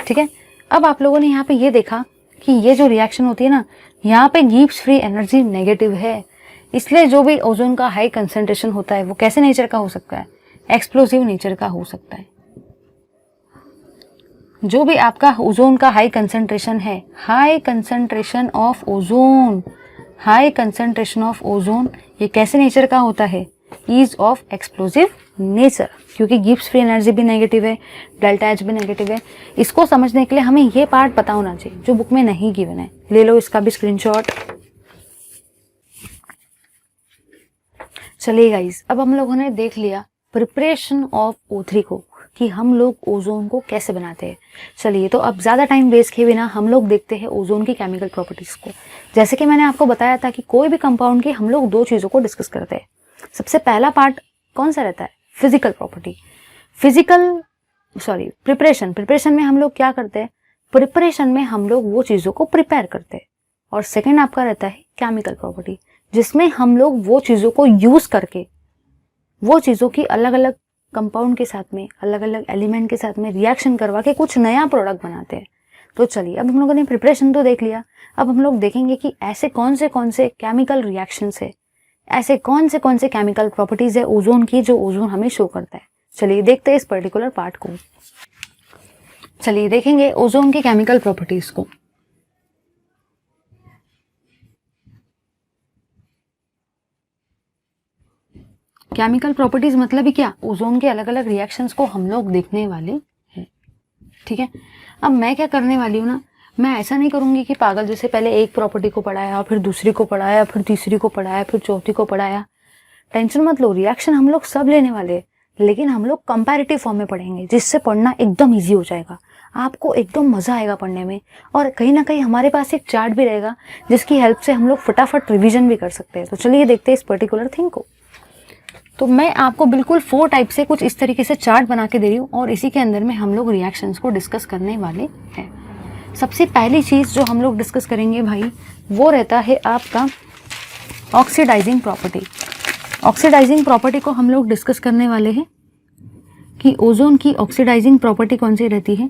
ठीक है, अब आप लोगों ने यहाँ पे ये देखा कि ये जो रिएक्शन होती है ना, यहाँ पे गिब्स फ्री एनर्जी नेगेटिव है, इसलिए जो भी ओजोन का हाई कंसंट्रेशन होता है वो कैसे नेचर का हो सकता है? एक्सप्लोसिव नेचर का हो सकता है। जो भी आपका ओजोन का हाई कंसंट्रेशन है, high concentration of ozone, high concentration of ozone, ये कैसे नेचर का होता है? इज ऑफ एक्सप्लोसिव नेचर, क्योंकि गिब्स फ्री एनर्जी भी नेगेटिव है, डेल्टा एच भी नेगेटिव है। इसको समझने के लिए हमें ये पार्ट पता होना चाहिए जो बुक में नहीं गिवन है। ले लो इसका भी स्क्रीनशॉट। चलिए गाइस, अब हम लोगों ने देख लिया प्रिपरेशन ऑफ O3 को, कि हम लोग ओजोन को कैसे बनाते हैं। चलिए, तो अब ज़्यादा टाइम वेस्ट किए बिना हम लोग देखते हैं ओजोन की केमिकल प्रॉपर्टीज़ को। जैसे कि मैंने आपको बताया था कि कोई भी कंपाउंड की हम लोग दो चीज़ों को डिस्कस करते हैं। सबसे पहला पार्ट कौन सा रहता है? Physical property. प्रिपरेशन में हम लोग क्या करते हैं? प्रिपरेशन में हम लोग वो चीज़ों को प्रिपेयर करते हैं। और सेकेंड आपका रहता है केमिकल प्रॉपर्टी, जिसमें हम लोग वो चीज़ों को यूज़ करके वो चीज़ों की अलग अलग कंपाउंड के साथ में, अलग अलग एलिमेंट के साथ में रिएक्शन करवा के कुछ नया प्रोडक्ट बनाते हैं। तो चलिए, अब हम लोगों ने प्रिपरेशन तो देख लिया, अब हम लोग देखेंगे कि ऐसे कौन से केमिकल रिएक्शंस है, ऐसे कौन से केमिकल प्रॉपर्टीज है ओजोन की जो ओजोन हमें शो करता है। चलिए देखते हैं इस पर्टिकुलर पार्ट को। चलिए देखेंगे ओजोन की केमिकल प्रॉपर्टीज को। केमिकल प्रॉपर्टीज मतलब ही क्या? ओजोन के अलग अलग रिएक्शंस को हम लोग देखने वाले हैं। ठीक है, अब मैं क्या करने वाली हूँ ना, मैं ऐसा नहीं करूंगी कि पागल जैसे पहले एक प्रॉपर्टी को पढ़ाया, फिर दूसरी को पढ़ाया, फिर तीसरी को पढ़ाया, फिर चौथी को पढ़ाया। टेंशन मत लो, रिएक्शन हम लोग सब लेने वाले हैं, लेकिन हम लोग कंपैरेटिव फॉर्म में पढ़ेंगे, जिससे पढ़ना एकदम ईजी हो जाएगा, आपको एकदम मजा आएगा पढ़ने में। और कहीं ना कहीं हमारे पास एक चार्ट भी रहेगा जिसकी हेल्प से हम लोग फटाफट रिविजन भी कर सकते हैं। तो चलिए देखते हैं इस पर्टिकुलर थिंग को। तो मैं आपको बिल्कुल 4 टाइप से कुछ इस तरीके से चार्ट बना के दे रही हूँ, और इसी के अंदर में हम लोग रिएक्शंस को डिस्कस करने वाले हैं। सबसे पहली चीज़ जो हम लोग डिस्कस करेंगे भाई, वो रहता है आपका ऑक्सीडाइजिंग प्रॉपर्टी। ऑक्सीडाइजिंग प्रॉपर्टी को हम लोग डिस्कस करने वाले हैं कि ओजोन की ऑक्सीडाइजिंग प्रॉपर्टी कौन सी रहती है।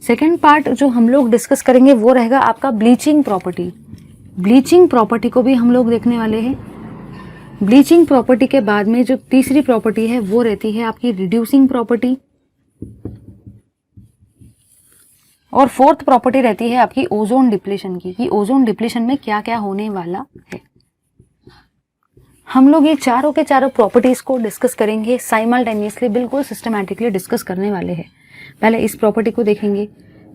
सेकेंड पार्ट जो हम लोग डिस्कस करेंगे वो रहेगा आपका ब्लीचिंग प्रॉपर्टी। ब्लीचिंग प्रॉपर्टी को भी हम लोग देखने वाले हैं। ब्लीचिंग प्रॉपर्टी के बाद में जो तीसरी प्रॉपर्टी है वो रहती है आपकी रिड्यूसिंग प्रॉपर्टी, और फोर्थ प्रॉपर्टी रहती है आपकी ओजोन डिप्लीशन की, कि ओजोन डिप्लीशन में क्या क्या होने वाला है। हम लोग ये चारों के चारों प्रॉपर्टीज को डिस्कस करेंगे साइमल्टेनियसली, बिल्कुल सिस्टमैटिकली डिस्कस करने वाले हैं। पहले इस प्रॉपर्टी को देखेंगे,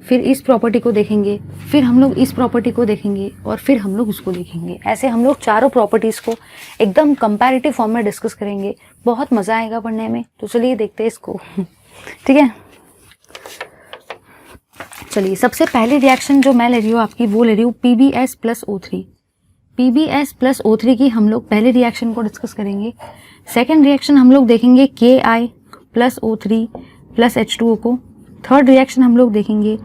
फिर इस प्रॉपर्टी को देखेंगे, फिर हम लोग इस प्रॉपर्टी को देखेंगे, और फिर हम लोग उसको देखेंगे। ऐसे हम लोग चारों प्रॉपर्टीज़ को एकदम कंपैरेटिव फॉर्म में डिस्कस करेंगे, बहुत मज़ा आएगा पढ़ने में। तो चलिए देखते हैं इसको। ठीक है, चलिए सबसे पहली रिएक्शन जो मैं ले रही हूँ आपकी, वो ले रही हूँ PbS + O3। PbS + O3 की हम लोग पहले रिएक्शन को डिस्कस करेंगे। सेकेंड रिएक्शन हम लोग देखेंगे Ki + O3 + H2O को। थर्ड रिएक्शन हम लोग देखेंगे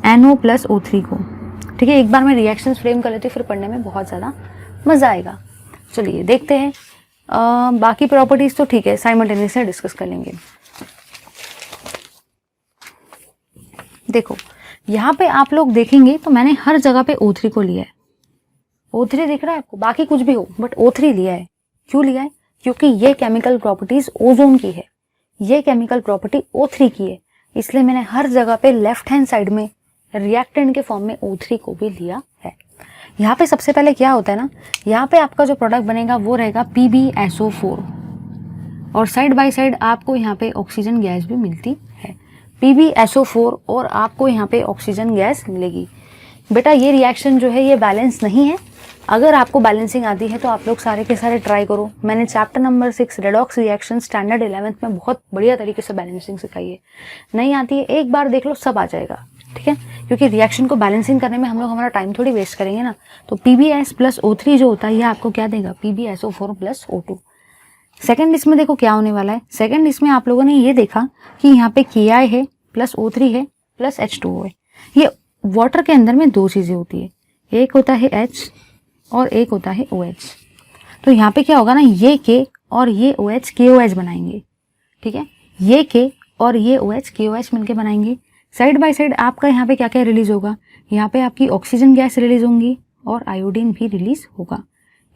NO + O3 को। ठीक है, एक बार मैं रिएक्शंस फ्रेम कर लेती हूँ, फिर पढ़ने में बहुत ज़्यादा मज़ा आएगा। चलिए देखते हैं। बाकी प्रॉपर्टीज़ तो ठीक है, साइमल्टेनियसली डिस्कस कर लेंगे। देखो यहाँ पे आप लोग देखेंगे तो मैंने हर जगह पे O3 को लिया है। O3 दिख रहा है आपको, बाकी कुछ भी हो बट O3 लिया है। क्यों लिया है? क्योंकि ये केमिकल प्रॉपर्टीज ओजोन की है, ये केमिकल प्रॉपर्टी O3 की है, इसलिए मैंने हर जगह पे लेफ्ट हैंड साइड में रिएक्टेंट के फॉर्म में O3 को भी लिया है। यहाँ पे सबसे पहले क्या होता है ना, यहाँ पे आपका जो प्रोडक्ट बनेगा वो रहेगा PbSO4, और साइड बाय साइड आपको यहाँ पे ऑक्सीजन गैस भी मिलती है। PbSO4 और आपको यहाँ पे ऑक्सीजन गैस मिलेगी। बेटा ये रिएक्शन जो है ये बैलेंस नहीं है। अगर आपको बैलेंसिंग आती है तो आप लोग सारे के सारे ट्राई करो। मैंने chapter number 6 redox reaction standard 11th में बहुत बढ़िया तरीके से बैलेंसिंग सिखाई है। नहीं आती है एक बार देख लो, सब आ जाएगा। ठीक है, क्योंकि रिएक्शन को बैलेंसिंग करने में हम लोग हमारा टाइम थोड़ी वेस्ट करेंगे ना। तो PbS + O3 जो होता है ये आपको क्या देगा? PbSO4 + O2। सेकेंड लिस्ट में देखो क्या होने वाला है। सेकेंड लिस्ट में आप लोगों ने ये देखा कि यहाँ पे Ki है प्लस O3 है प्लस H2O है। ये वाटर के अंदर में दो चीज़ें होती है, एक होता है H और एक होता है OH। तो यहाँ पे क्या होगा ना, ये K और ये OH KOH बनाएंगे, ठीक है। ये K और ये OH KOH मिलके बनाएंगे। साइड बाय साइड आपका यहाँ पे क्या क्या रिलीज होगा, यहाँ पे आपकी ऑक्सीजन गैस रिलीज होंगी और आयोडीन भी रिलीज होगा।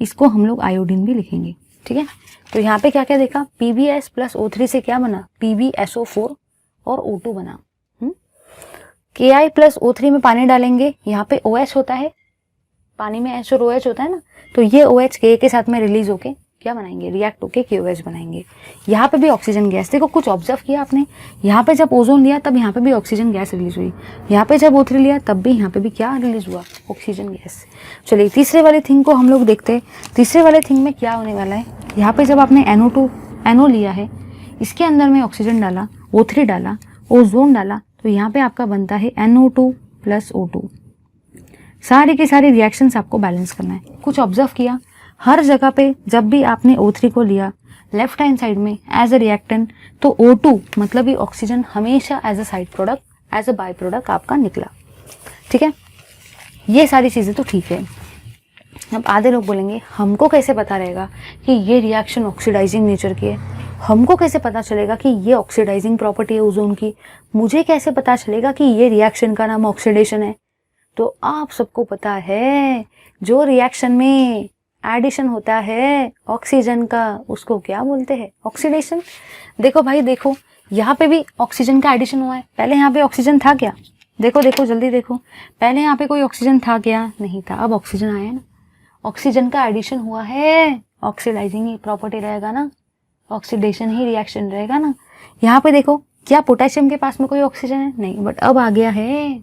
इसको हम लोग आयोडीन भी लिखेंगे, ठीक है। तो यहाँ पे क्या क्या देखा, PbS प्लस O3 से क्या बना, PbSO4 और O2 बना। Ki प्लस O3 में पानी डालेंगे, यहाँ पे OH होता है, पानी में H और OH होता है ना, तो ये OH K के साथ में रिलीज होके क्या बनाएंगे, रिएक्ट होके KOH बनाएंगे। यहाँ पे भी ऑक्सीजन गैस, देखो कुछ ऑब्जर्व किया आपने, यहाँ पे जब ओजोन लिया तब यहाँ पे भी ऑक्सीजन गैस रिलीज हुई, यहाँ पे जब O3 लिया तब भी यहाँ पे भी क्या रिलीज हुआ, ऑक्सीजन गैस। चलिए तीसरे वाले थिंग को हम लोग देखते हैं। तीसरे वाले थिंग में क्या होने वाला है, यहाँ पे जब आपने NO लिया है, इसके अंदर में ऑक्सीजन डाला, O3 डाला, ओजोन डाला, तो यहाँ पे आपका बनता है NO2 प्लस O2। सारी की सारी रिएक्शंस आपको बैलेंस करना है। कुछ ऑब्जर्व किया, हर जगह पे जब भी आपने O3 को लिया लेफ्ट हैंड साइड में एज अ रिएक्टेंट, तो O2 मतलब ये ऑक्सीजन हमेशा as a side product, as a by product आपका निकला, ठीक है। ये सारी चीज़ें तो ठीक है। अब आधे लोग बोलेंगे हमको कैसे पता रहेगा कि ये रिएक्शन ऑक्सीडाइजिंग नेचर की है, हमको कैसे पता चलेगा कि ये ऑक्सीडाइजिंग प्रॉपर्टी है ओजोन की, मुझे कैसे पता चलेगा कि ये रिएक्शन का नाम ऑक्सीडेशन है। तो आप सबको पता है जो रिएक्शन में एडिशन होता है ऑक्सीजन का, उसको क्या बोलते हैं, ऑक्सीडेशन। देखो भाई देखो, यहाँ पे भी ऑक्सीजन का एडिशन हुआ है। पहले यहाँ पे ऑक्सीजन था क्या, देखो देखो जल्दी देखो, पहले यहाँ पे कोई ऑक्सीजन था क्या, नहीं था, अब ऑक्सीजन आया ना, ऑक्सीजन का एडिशन हुआ है, ऑक्सीडाइजिंग ही प्रॉपर्टी रहेगा ना, ऑक्सीडेशन ही रिएक्शन रहेगा ना। यहाँ पे देखो क्या पोटेशियम के पास में कोई ऑक्सीजन है, नहीं, बट अब आ गया है,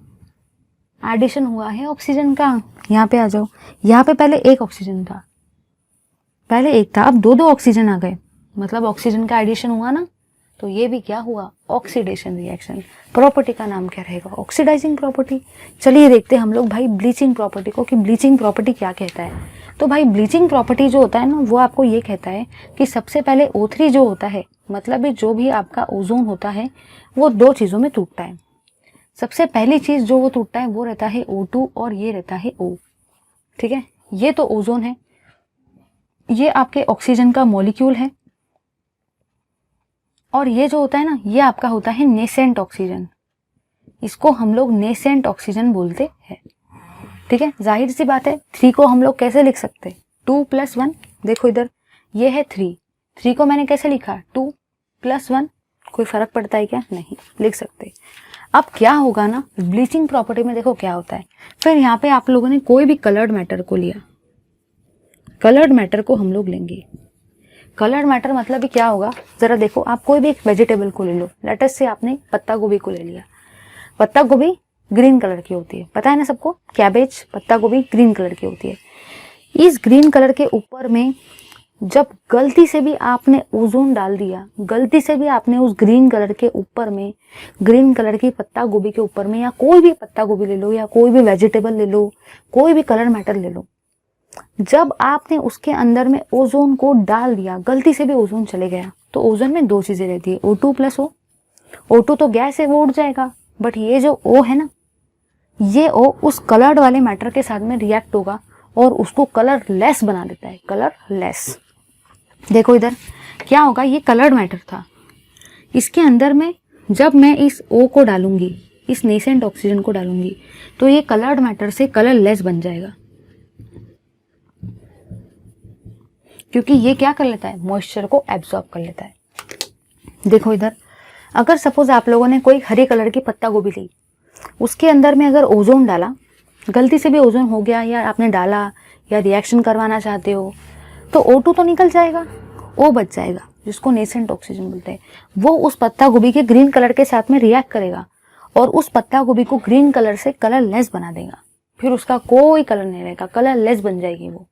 एडिशन हुआ है ऑक्सीजन का। यहाँ पे आ जाओ, यहाँ पे पहले एक ऑक्सीजन था, पहले एक था, अब दो ऑक्सीजन आ गए, मतलब ऑक्सीजन का एडिशन हुआ ना, तो ये भी क्या हुआ, ऑक्सीडेशन रिएक्शन। प्रॉपर्टी का नाम क्या रहेगा, ऑक्सीडाइजिंग प्रॉपर्टी। चलिए देखते हैं हम लोग भाई ब्लीचिंग प्रॉपर्टी को, कि ब्लीचिंग प्रॉपर्टी क्या कहता है। तो भाई ब्लीचिंग प्रॉपर्टी जो होता है ना, वो आपको ये कहता है कि सबसे पहले O3 जो होता है, मतलब जो भी आपका ओजोन होता है, वो दो चीज़ों में टूटता है। सबसे पहली चीज़ जो वो टूटता है वो रहता है O2 और ये रहता है O, ठीक है। ये तो ओजोन है, ये आपके ऑक्सीजन का मॉलिक्यूल है, और ये जो होता है ना, ये आपका होता है नेसेंट ऑक्सीजन। इसको हम लोग नेसेंट ऑक्सीजन बोलते हैं, ठीक है। जाहिर सी बात है 3 को हम लोग कैसे लिख सकते हैं, 2 + 1, देखो इधर ये है 3 को मैंने कैसे लिखा, 2 + 1, कोई फर्क पड़ता है क्या, नहीं लिख सकते। अब क्या होगा ना, ब्लीचिंग प्रॉपर्टी में देखो क्या होता है। फिर यहाँ पे आप लोगों ने कोई भी कलर्ड मैटर को लिया, कलर्ड मैटर को हम लोग लेंगे। कलर्ड मैटर मतलब भी क्या होगा, जरा देखो, आप कोई भी एक वेजिटेबल को ले लो, लेट्स से आपने पत्ता गोभी को ले लिया। पत्ता गोभी ग्रीन कलर की होती है, पता है ना सबको, कैबेज पत्ता गोभी ग्रीन कलर की होती है। इस ग्रीन कलर के ऊपर में जब गलती से भी आपने ओजोन डाल दिया, गलती से भी आपने उस ग्रीन कलर के ऊपर में, ग्रीन कलर की पत्ता गोभी के ऊपर में, या कोई भी पत्ता गोभी ले लो, या कोई भी वेजिटेबल ले लो, कोई भी कलर मैटर ले लो, जब आपने उसके अंदर में ओजोन को डाल दिया, गलती से भी ओजोन चले गया, तो ओजोन में दो चीजें रहती है, O2 + O। O2 तो गैस है, वो उड़ जाएगा, बट ये जो O है ना, ये O उस कलर्ड वाले मैटर के साथ में रिएक्ट होगा और उसको कलर लेस बना देता है, कलर लेस। देखो इधर क्या होगा, ये कलर्ड मैटर था, इसके अंदर में जब मैं इस O को डालूंगी, इस नेसेंट ऑक्सीजन को डालूंगी, तो ये कलर्ड मैटर से कलर लेस बन जाएगा, क्योंकि ये क्या कर लेता है, मॉइस्चर को एब्जॉर्ब कर लेता है। देखो इधर, अगर सपोज आप लोगों ने कोई हरे कलर की पत्ता गोभी ली, उसके अंदर में अगर ओजोन डाला, गलती से भी ओजोन हो गया, या आपने डाला, या रिएक्शन करवाना चाहते हो, तो O2 तो निकल जाएगा, O बच जाएगा, जिसको नेसेंट ऑक्सीजन बोलते हैं। वो उस पत्ता गोभी के ग्रीन कलर के साथ में रिएक्ट करेगा और उस पत्ता गोभी को ग्रीन कलर से कलर लेस बना देगा, फिर उसका कोई कलर नहीं रहेगा, कलर लेस बन जाएगी वो।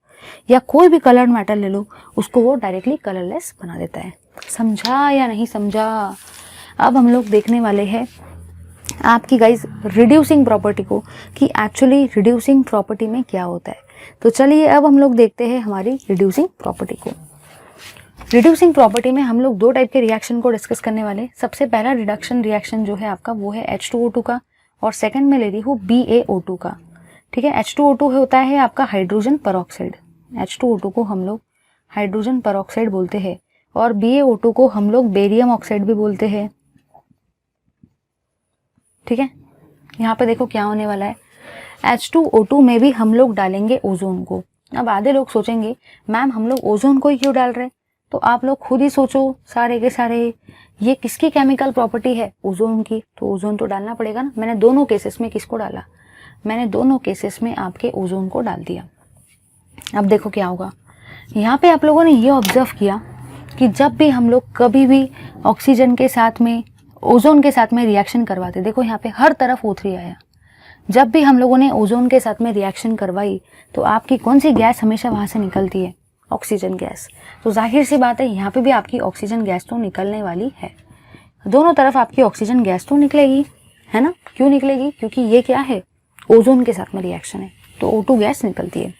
या कोई भी कलर्ड मैटर ले लो, उसको वो डायरेक्टली कलरलेस बना देता है। समझा या नहीं समझा? अब हम लोग देखने वाले हैं आपकी गाइज रिड्यूसिंग प्रॉपर्टी को, कि एक्चुअली रिड्यूसिंग प्रॉपर्टी में क्या होता है। तो चलिए अब हम लोग देखते हैं हमारी रिड्यूसिंग प्रॉपर्टी को। रिड्यूसिंग प्रॉपर्टी में हम लोग दो टाइप के रिएक्शन को डिस्कस करने वाले। सबसे पहला रिडक्शन रिएक्शन जो है आपका वो है H2O2 का, और सेकंड में ले रही हूँ BaO2 का। ठीक है, H2O2 होता है आपका हाइड्रोजन परऑक्साइड। H2O2 को हम लोग हाइड्रोजन परऑक्साइड बोलते हैं, और BaO2 को हम लोग बेरियम ऑक्साइड भी बोलते हैं। ठीक है, यहाँ पे देखो क्या होने वाला है, H2O2 में भी हम लोग डालेंगे ओजोन को। अब आधे लोग सोचेंगे मैम हम लोग ओजोन को ही क्यों डाल रहे हैं, तो आप लोग खुद ही सोचो सारे के सारे, ये किसकी केमिकल प्रॉपर्टी है, ओजोन की, तो ओजोन तो डालना पड़ेगा ना। मैंने दोनों केसेस में किसको डाला, मैंने दोनों केसेस में आपके ओजोन को डाल दिया। अब देखो क्या होगा, यहाँ पे आप लोगों ने ये ऑब्जर्व किया कि जब भी हम लोग कभी भी ऑक्सीजन के साथ में ओजोन के साथ में रिएक्शन करवाते, देखो यहाँ पे हर तरफ O3 आया। जब भी हम लोगों ने ओजोन के साथ में रिएक्शन करवाई तो आपकी कौन सी गैस हमेशा वहाँ से निकलती है, ऑक्सीजन गैस। तो जाहिर सी बात है यहाँ पे भी आपकी ऑक्सीजन गैस तो निकलने वाली है, दोनों तरफ आपकी ऑक्सीजन गैस तो निकलेगी, है ना। क्यों निकलेगी, क्योंकि ये क्या है, ओजोन के साथ में रिएक्शन है, तो O2 गैस निकलती है।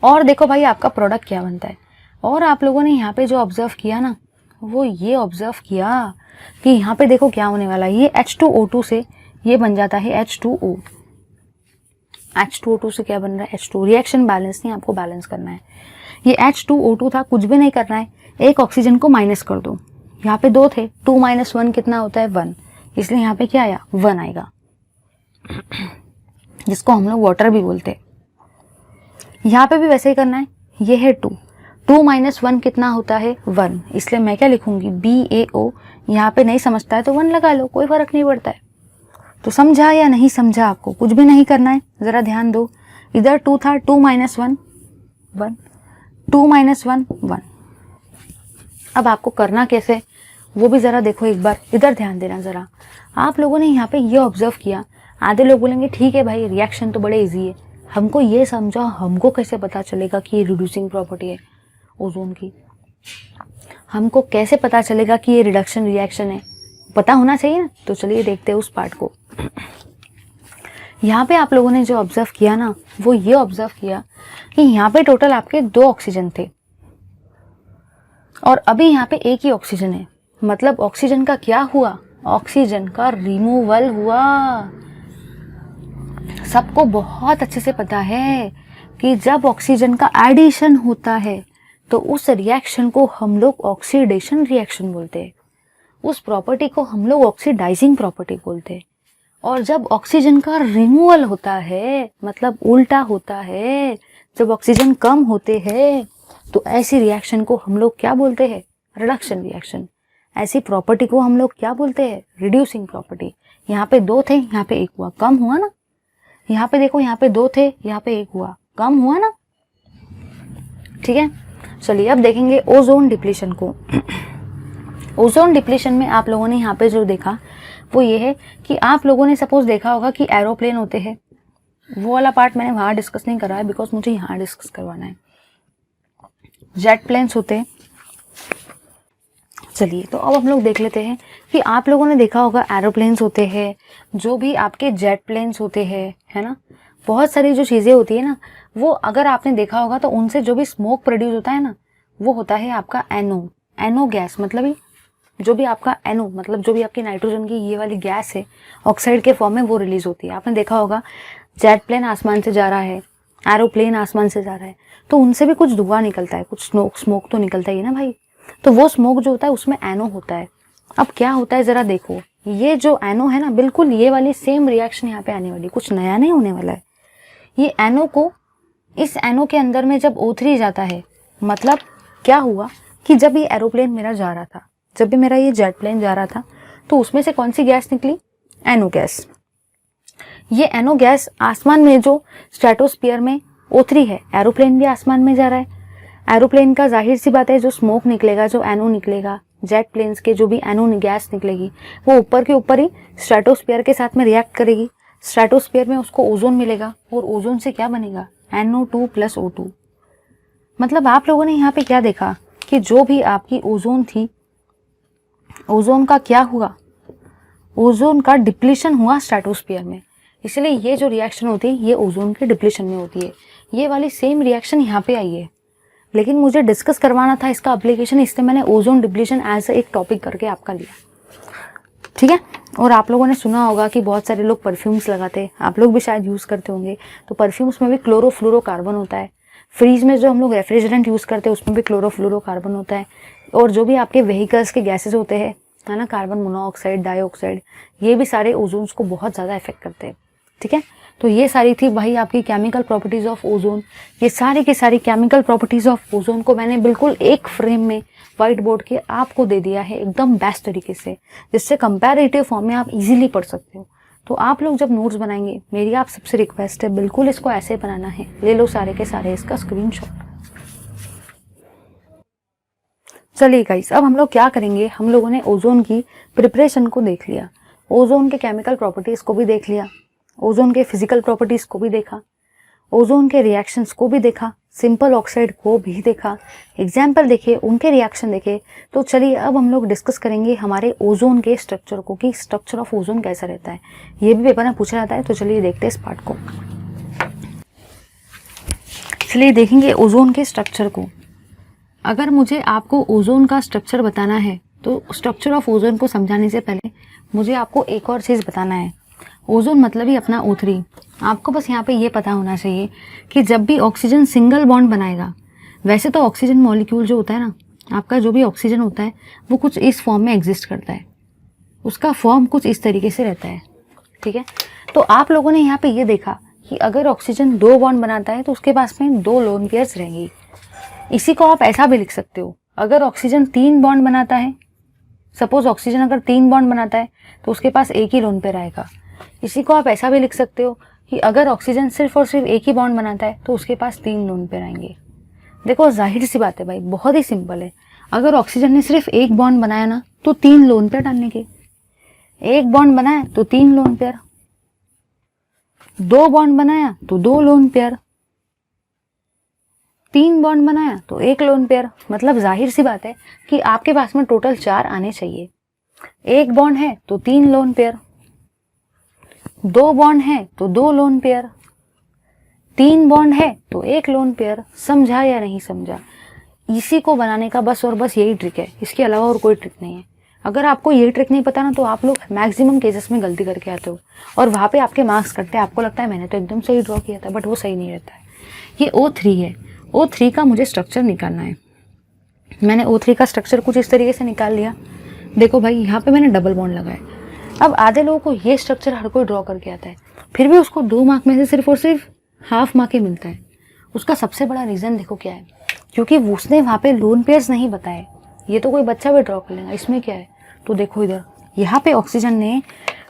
और देखो भाई आपका प्रोडक्ट क्या बनता है, और आप लोगों ने यहाँ पे जो ऑब्जर्व किया ना, वो ये ऑब्जर्व किया कि यहाँ पे देखो क्या होने वाला है, ये H2O2 से ये बन जाता है H2O। H2O2 से क्या बन रहा है, H2। रिएक्शन बैलेंस नहीं, आपको बैलेंस करना है। ये H2O2 था, कुछ भी नहीं करना है, एक ऑक्सीजन को माइनस कर दो। यहाँ पे 2 थे, 2 - 1 कितना होता है, 1, इसलिए यहाँ पे क्या आया, 1 आएगा, जिसको हम लोग वाटर भी बोलते हैं। यहाँ पे भी वैसे ही करना है, ये है 2 - 1 कितना होता है, 1, इसलिए मैं क्या लिखूंगी, BaO। यहाँ पे नहीं समझता है तो 1 लगा लो, कोई फर्क नहीं पड़ता है। तो समझा या नहीं समझा, आपको कुछ भी नहीं करना है, जरा ध्यान दो। इधर 2 था, 2 - 1 1, 2 - 1 1। अब आपको करना कैसे वो भी जरा देखो एक बार, इधर ध्यान देना जरा। आप लोगों ने यहाँ पे ये ऑब्जर्व किया, आधे लोग बोलेंगे ठीक है भाई रिएक्शन तो बड़े इजी है, हमको ये समझाओ हमको कैसे पता चलेगा कि ये रिड्यूसिंग प्रॉपर्टी है ओजोन की, हमको कैसे पता चलेगा कि ये रिडक्शन रिएक्शन है, पता होना चाहिए ना। तो चलिए देखते हैं उस पार्ट को। यहाँ पे आप लोगों ने जो ऑब्जर्व किया ना, वो ये ऑब्जर्व किया कि यहाँ पे टोटल आपके 2 ऑक्सीजन थे, और अभी यहाँ पे एक ही ऑक्सीजन है। मतलब ऑक्सीजन का क्या हुआ, ऑक्सीजन का रिमूवल हुआ। सबको बहुत अच्छे से पता है कि जब ऑक्सीजन का एडिशन होता है तो उस रिएक्शन को हम लोग ऑक्सीडेशन रिएक्शन बोलते हैं, उस प्रॉपर्टी को हम लोग ऑक्सीडाइजिंग प्रॉपर्टी बोलते हैं। और जब ऑक्सीजन का रिमूवल होता है, मतलब उल्टा होता है, जब ऑक्सीजन कम होते हैं तो ऐसी रिएक्शन को हम लोग क्या बोलते हैं, रिडक्शन रिएक्शन। ऐसी प्रॉपर्टी को हम लोग क्या बोलते हैं, रिड्यूसिंग प्रॉपर्टी। यहाँ पे 2 थे, यहाँ पे 1 हुआ, कम हुआ ना। यहाँ पे देखो, यहाँ पे 2 थे, यहाँ पे 1 हुआ, कम हुआ ना। ठीक है, चलिए अब देखेंगे ओजोन डिप्लीशन को। ओजोन डिप्लीशन में आप लोगों ने यहाँ पे जो देखा वो ये है कि आप लोगों ने सपोज देखा होगा कि एरोप्लेन होते हैं, वो वाला पार्ट मैंने वहाँ डिस्कस नहीं करा है बिकॉज मुझे यहाँ डिस्कस करवाना है। जेट प्लेन्स होते हैं। चलिए तो अब हम लोग देख लेते हैं कि आप लोगों ने देखा होगा एरोप्लेन्स होते हैं, जो भी आपके जेट प्लेन्स होते हैं, है ना। बहुत सारी जो चीज़ें होती है ना, वो अगर आपने देखा होगा तो उनसे जो भी स्मोक प्रोड्यूस होता है ना, वो होता है आपका एनो गैस। मतलब जो भी आपका एनो मतलब जो भी आपकी नाइट्रोजन की ये वाली गैस है, ऑक्साइड के फॉर्म में वो रिलीज होती है। आपने देखा होगा जेट प्लेन आसमान से जा रहा है, एरोप्लेन आसमान से जा रहा है, तो उनसे भी कुछ धुआं निकलता है, कुछ स्मोक तो निकलता ही है ना भाई। तो वो स्मोक जो होता है उसमें एनो होता है। अब क्या होता है जरा देखो, ये जो एनो है ना, बिल्कुल ये वाली सेम रिएक्शन यहाँ पे आने वाली, कुछ नया नहीं होने वाला है। ये एनो को, इस एनो के अंदर में जब O3 जाता है, मतलब क्या हुआ कि जब ये एरोप्लेन मेरा जा रहा था, जब भी मेरा ये जेट प्लेन जा रहा था, तो उसमें से कौन सी गैस निकली, एनो गैस। ये एनो गैस आसमान में जो स्ट्रेटोस्फीयर में O3 है, एरोप्लेन भी आसमान में जा रहा है। एरोप्लेन का जाहिर सी बात है जो स्मोक निकलेगा, जो एनो निकलेगा, जेट प्लेन्स के जो भी एनो गैस निकलेगी, वो ऊपर के ऊपर ही स्ट्रेटोस्फीयर के साथ में रिएक्ट करेगी। स्ट्रेटोस्फीयर में उसको ओजोन मिलेगा, और ओजोन से क्या बनेगा, NO2 + O2। मतलब आप लोगों ने यहाँ पे क्या देखा कि जो भी आपकी ओजोन थी, ओजोन का क्या हुआ, ओजोन का डिप्लीशन हुआ स्ट्रेटोस्फीयर में। इसलिए ये जो रिएक्शन होती है ये ओजोन के डिप्लीशन में होती है। ये वाली सेम रिएक्शन यहाँ पे आई है। लेकिन मुझे डिस्कस करवाना था इसका एप्लीकेशन, इसलिए मैंने ओजोन डिप्लीशन एज एक टॉपिक करके आपका लिया, ठीक है। और आप लोगों ने सुना होगा कि बहुत सारे लोग परफ्यूम्स लगाते हैं, आप लोग भी शायद यूज़ करते होंगे। तो परफ्यूम्स में भी क्लोरोफ्लोरोकार्बन होता है। फ्रिज में जो हम लोग रेफ्रिजरेंट यूज़ करते हैं उसमें भी क्लोरोफ्लोरोकार्बन होता है। और जो भी आपके व्हीकल्स के गैसेज होते हैं, है ना, कार्बन मोनोऑक्साइड, डाइऑक्साइड, ये भी सारे ओजोन्स को बहुत ज़्यादा इफेक्ट करते हैं, ठीक है। तो ये सारी थी भाई आपकी केमिकल प्रॉपर्टीज़ ऑफ ओजोन। ये सारी की सारी केमिकल प्रॉपर्टीज़ ऑफ ओजोन को मैंने बिल्कुल एक फ्रेम में व्हाइट बोर्ड के आपको दे दिया है एकदम बेस्ट तरीके से, जिससे कंपैरेटिव फॉर्म में आप इजीली पढ़ सकते हो। तो आप लोग जब नोट्स बनाएंगे, मेरी आप सबसे रिक्वेस्ट है बिल्कुल इसको ऐसे बनाना है। ले लो सारे के सारे इसका स्क्रीनशॉट। चलिए गाइस, अब हम लोग क्या करेंगे, हम लोगों ने ओजोन की प्रिपरेशन को देख लिया, ओजोन के केमिकल प्रॉपर्टीज़ को भी देख लिया, ओजोन के फिजिकल प्रॉपर्टीज़ को भी देखा, ओजोन के रिएक्शंस को भी देखा, सिंपल ऑक्साइड को भी देखा, एग्जाम्पल देखे, उनके रिएक्शन देखे। तो चलिए अब हम लोग डिस्कस करेंगे हमारे ओजोन के स्ट्रक्चर को, कि स्ट्रक्चर ऑफ ओजोन कैसा रहता है। ये भी पेपर में पूछा जाता है, तो चलिए देखते हैं इस पार्ट को। चलिए देखेंगे ओजोन के स्ट्रक्चर को। अगर मुझे आपको ओजोन का स्ट्रक्चर बताना है, तो स्ट्रक्चर ऑफ ओजोन को समझाने से पहले मुझे आपको एक और चीज़ बताना है। ओजोन मतलब ही अपना O3। आपको बस यहाँ पे ये पता होना चाहिए कि जब भी ऑक्सीजन सिंगल बॉन्ड बनाएगा, वैसे तो ऑक्सीजन मॉलिक्यूल जो होता है ना, आपका जो भी ऑक्सीजन होता है वो कुछ इस फॉर्म में एग्जिस्ट करता है, उसका फॉर्म कुछ इस तरीके से रहता है, ठीक है। तो आप लोगों ने यहाँ पे ये देखा कि अगर ऑक्सीजन 2 बॉन्ड बनाता है तो उसके पास में 2 लोन पेयर्स रहेंगी। इसी को आप ऐसा भी लिख सकते हो, अगर ऑक्सीजन 3 बॉन्ड बनाता है, सपोज ऑक्सीजन अगर 3 बॉन्ड बनाता है तो उसके पास एक ही लोन पेयर आएगा। इसी को आप ऐसा भी लिख सकते हो कि अगर ऑक्सीजन सिर्फ और सिर्फ एक ही बॉन्ड बनाता है तो उसके पास 3 लोन पेयर आएंगे। देखो जाहिर सी बात है भाई, बहुत ही सिंपल है। अगर ऑक्सीजन ने सिर्फ एक बॉन्ड बनाया ना, तो 3 लोन पेयर डालने के, एक बॉन्ड बनाया तो 3 लोन पेयर, 2 बॉन्ड बनाया तो 2 लोन पेयर, 3 बॉन्ड बनाया तो 1 लोन पेयर। मतलब जाहिर सी बात है कि आपके पास में टोटल 4 आने चाहिए। 1 बॉन्ड है तो 3 लोन पेयर, 2 बॉन्ड है तो 2 लोन पेयर, 3 बॉन्ड है तो 1 लोन पेयर। समझा या नहीं समझा? इसी को बनाने का बस और बस यही ट्रिक है, इसके अलावा और कोई ट्रिक नहीं है। अगर आपको ये ट्रिक नहीं पता ना, तो आप लोग मैक्सिमम केसेस में गलती करके आते हो और वहाँ पे आपके मार्क्स कटते हैं। आपको लगता है मैंने तो एकदम सही ड्रॉ किया था, बट वो सही नहीं रहता है। ये O3 है, O3 का मुझे स्ट्रक्चर निकालना है। मैंने O3 का स्ट्रक्चर कुछ इस तरीके से निकाल लिया। देखो भाई, यहाँ पे मैंने डबल बॉन्ड लगाया। अब आधे लोगों को ये स्ट्रक्चर हर कोई ड्रॉ करके आता है, फिर भी उसको 2 मार्क में से सिर्फ और सिर्फ हाफ मार्क ही मिलता है। उसका सबसे बड़ा रीज़न देखो क्या है, क्योंकि उसने वहाँ पे लोन पेयर्स नहीं बताए। ये तो कोई बच्चा भी ड्रॉ कर लेगा, इसमें क्या है। तो देखो इधर, यहाँ पे ऑक्सीजन ने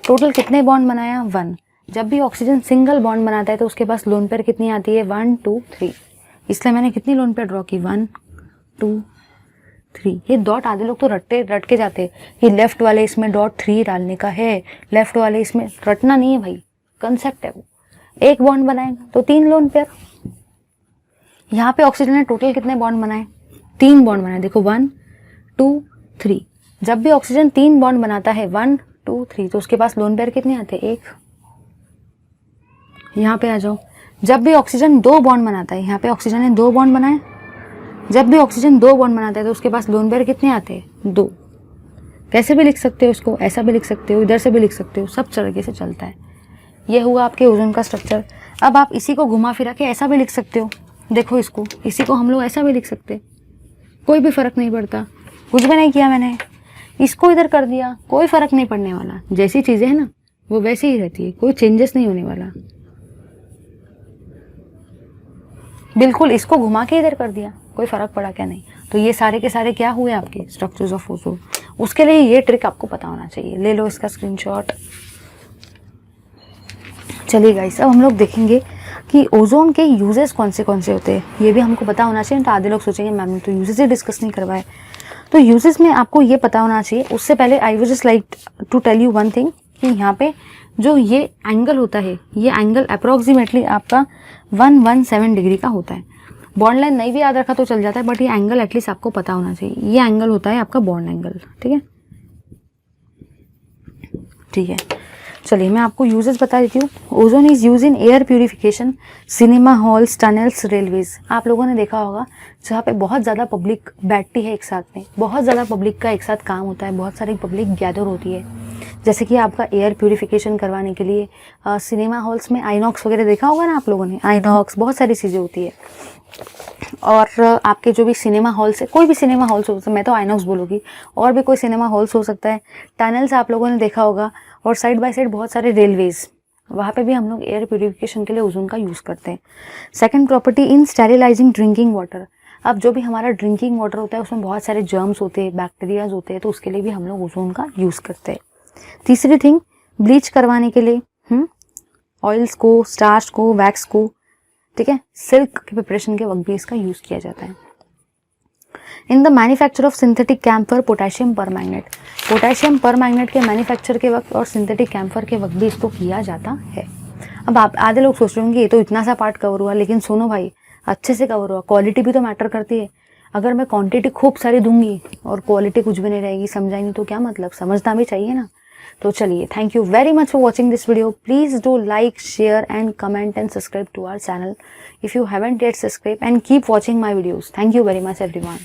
टोटल कितने बॉन्ड बनाया, 1। जब भी ऑक्सीजन सिंगल बॉन्ड बनाता है तो उसके पास लोन पेयर कितनी आती है, 1 2 3। इसलिए मैंने कितनी लोन पेयर ड्रॉ की, 1 2 3। ये डॉट आधे लोग तो रट के जाते हैं कि लेफ्ट वाले इसमें डॉट 3 डालने का है, लेफ्ट वाले इसमें। रटना नहीं है भाई, कंसेप्ट है वो। 1 बॉन्ड बनाएगा तो 3 लोन पेयर। यहाँ पे ऑक्सीजन ने टोटल कितने बॉन्ड बनाए, 3 बॉन्ड बनाए। देखो 1 2 3। जब भी ऑक्सीजन 3 बॉन्ड बनाता है 1 2 3, तो उसके पास लोन पेयर कितने आते हैं, 1। यहाँ पे आ जाओ, जब भी ऑक्सीजन 2 बॉन्ड बनाता है, यहाँ पे ऑक्सीजन ने 2 बॉन्ड बनाए। जब भी ऑक्सीजन 2 बॉन्ड बनाता है तो उसके पास लोन पेयर कितने आते हैं, 2। कैसे भी लिख सकते हो इसको, ऐसा भी लिख सकते हो, इधर से भी लिख सकते हो, सब तरीके से चलता है। ये हुआ आपके ओजोन का स्ट्रक्चर। अब आप इसी को घुमा फिरा के ऐसा भी लिख सकते हो। देखो इसको, इसी को हम लोग ऐसा भी लिख सकते, कोई भी फर्क नहीं पड़ता। कुछ भी नहीं किया मैंने, इसको इधर कर दिया, कोई फर्क नहीं पड़ने वाला। जैसी चीज़ें हैं ना वो वैसी ही रहती है, कोई चेंजेस नहीं होने वाला। बिल्कुल इसको घुमा के इधर कर दिया, कोई फर्क पड़ा क्या, नहीं। तो ये सारे के सारे क्या हुए आपके स्ट्रक्चर्स ऑफ ओजोन। उसके लिए ये ट्रिक आपको पता होना चाहिए। ले लो इसका स्क्रीनशॉट। चलिए गाइस, अब हम लोग देखेंगे कि ओजोन के यूजेस कौन से होते हैं। ये भी हमको पता होना चाहिए। तो आधे लोग सोचेंगे मैम ने तो यूजेस ही डिस्कस नहीं करवाए। तो यूजेस में आपको ये पता होना चाहिए। उससे पहले I would just like to tell you one thing, कि यहाँ पे जो ये एंगल होता है, ये एंगल अप्रॉक्सीमेटली आपका 117 डिग्री का होता है। बॉन्ड लाइन नहीं भी याद रखा तो चल जाता है, बट ये एंगल एटलीस्ट आपको पता होना चाहिए। ये एंगल होता है आपका बॉन्ड एंगल, ठीक है। चलिए मैं आपको यूजेस बता देती हूँ। Ozone is use in air purification, cinema halls, tunnels, railways. आप लोगों ने देखा होगा जहाँ पे बहुत ज़्यादा पब्लिक बैठती है एक साथ में, बहुत ज़्यादा पब्लिक का एक साथ काम होता है, बहुत सारी पब्लिक गैदर होती है, जैसे कि आपका एयर प्यूरिफिकेशन करवाने के लिए सिनेमा हॉल्स में आइनॉक्स वगैरह देखा होगा ना आप लोगों ने, आइनॉक्स, बहुत सारी चीज़ें होती है। और आपके जो भी सिनेमा हॉल्स है, कोई भी सिनेमा हॉल्स हो सकता है, मैं तो आइनॉक्स बोलूँगी, और भी कोई सिनेमा हॉल्स हो सकता है। टनल्स आप लोगों ने देखा होगा, और साइड बाय साइड बहुत सारे रेलवेज, वहाँ पे भी हम लोग एयर प्यूरिफिकेशन के लिए ओजोन का यूज़ करते हैं। Second property in sterilising drinking water. अब जो भी हमारा ड्रिंकिंग वाटर होता है उसमें बहुत सारे जर्म्स होते हैं, बैक्टीरियाज होते हैं, तो उसके लिए भी हम लोग ओजोन का यूज़ करते हैं। तीसरी थिंग, ब्लीच करवाने के लिए ऑयल्स को, स्टार्च को, वैक्स को, ठीक है, सिल्क के प्रिपरेशन के वक्त भी इसका यूज़ किया जाता है। In the manufacture of synthetic camphor potassium permanganate, potassium permanganate के मैन्युफैक्चर के वक्त और सिंथेटिक कैम्फर के वक्त भी इसको किया जाता है। अब आप आधे लोग सोच रहे होंगे ये तो इतना सा पार्ट कवर हुआ, लेकिन सुनो भाई, अच्छे से कवर हुआ, क्वालिटी भी तो मैटर करती है। अगर मैं क्वांटिटी खूब सारी दूंगी और क्वालिटी कुछ भी नहीं रहेगी, समझाएंगे तो क्या मतलब, समझना भी चाहिए ना। तो चलिए, thank you very much for watching this video. Please do like, share and comment and subscribe to our channel if you haven't yet subscribed, and keep watching my videos. Thank you very much everyone.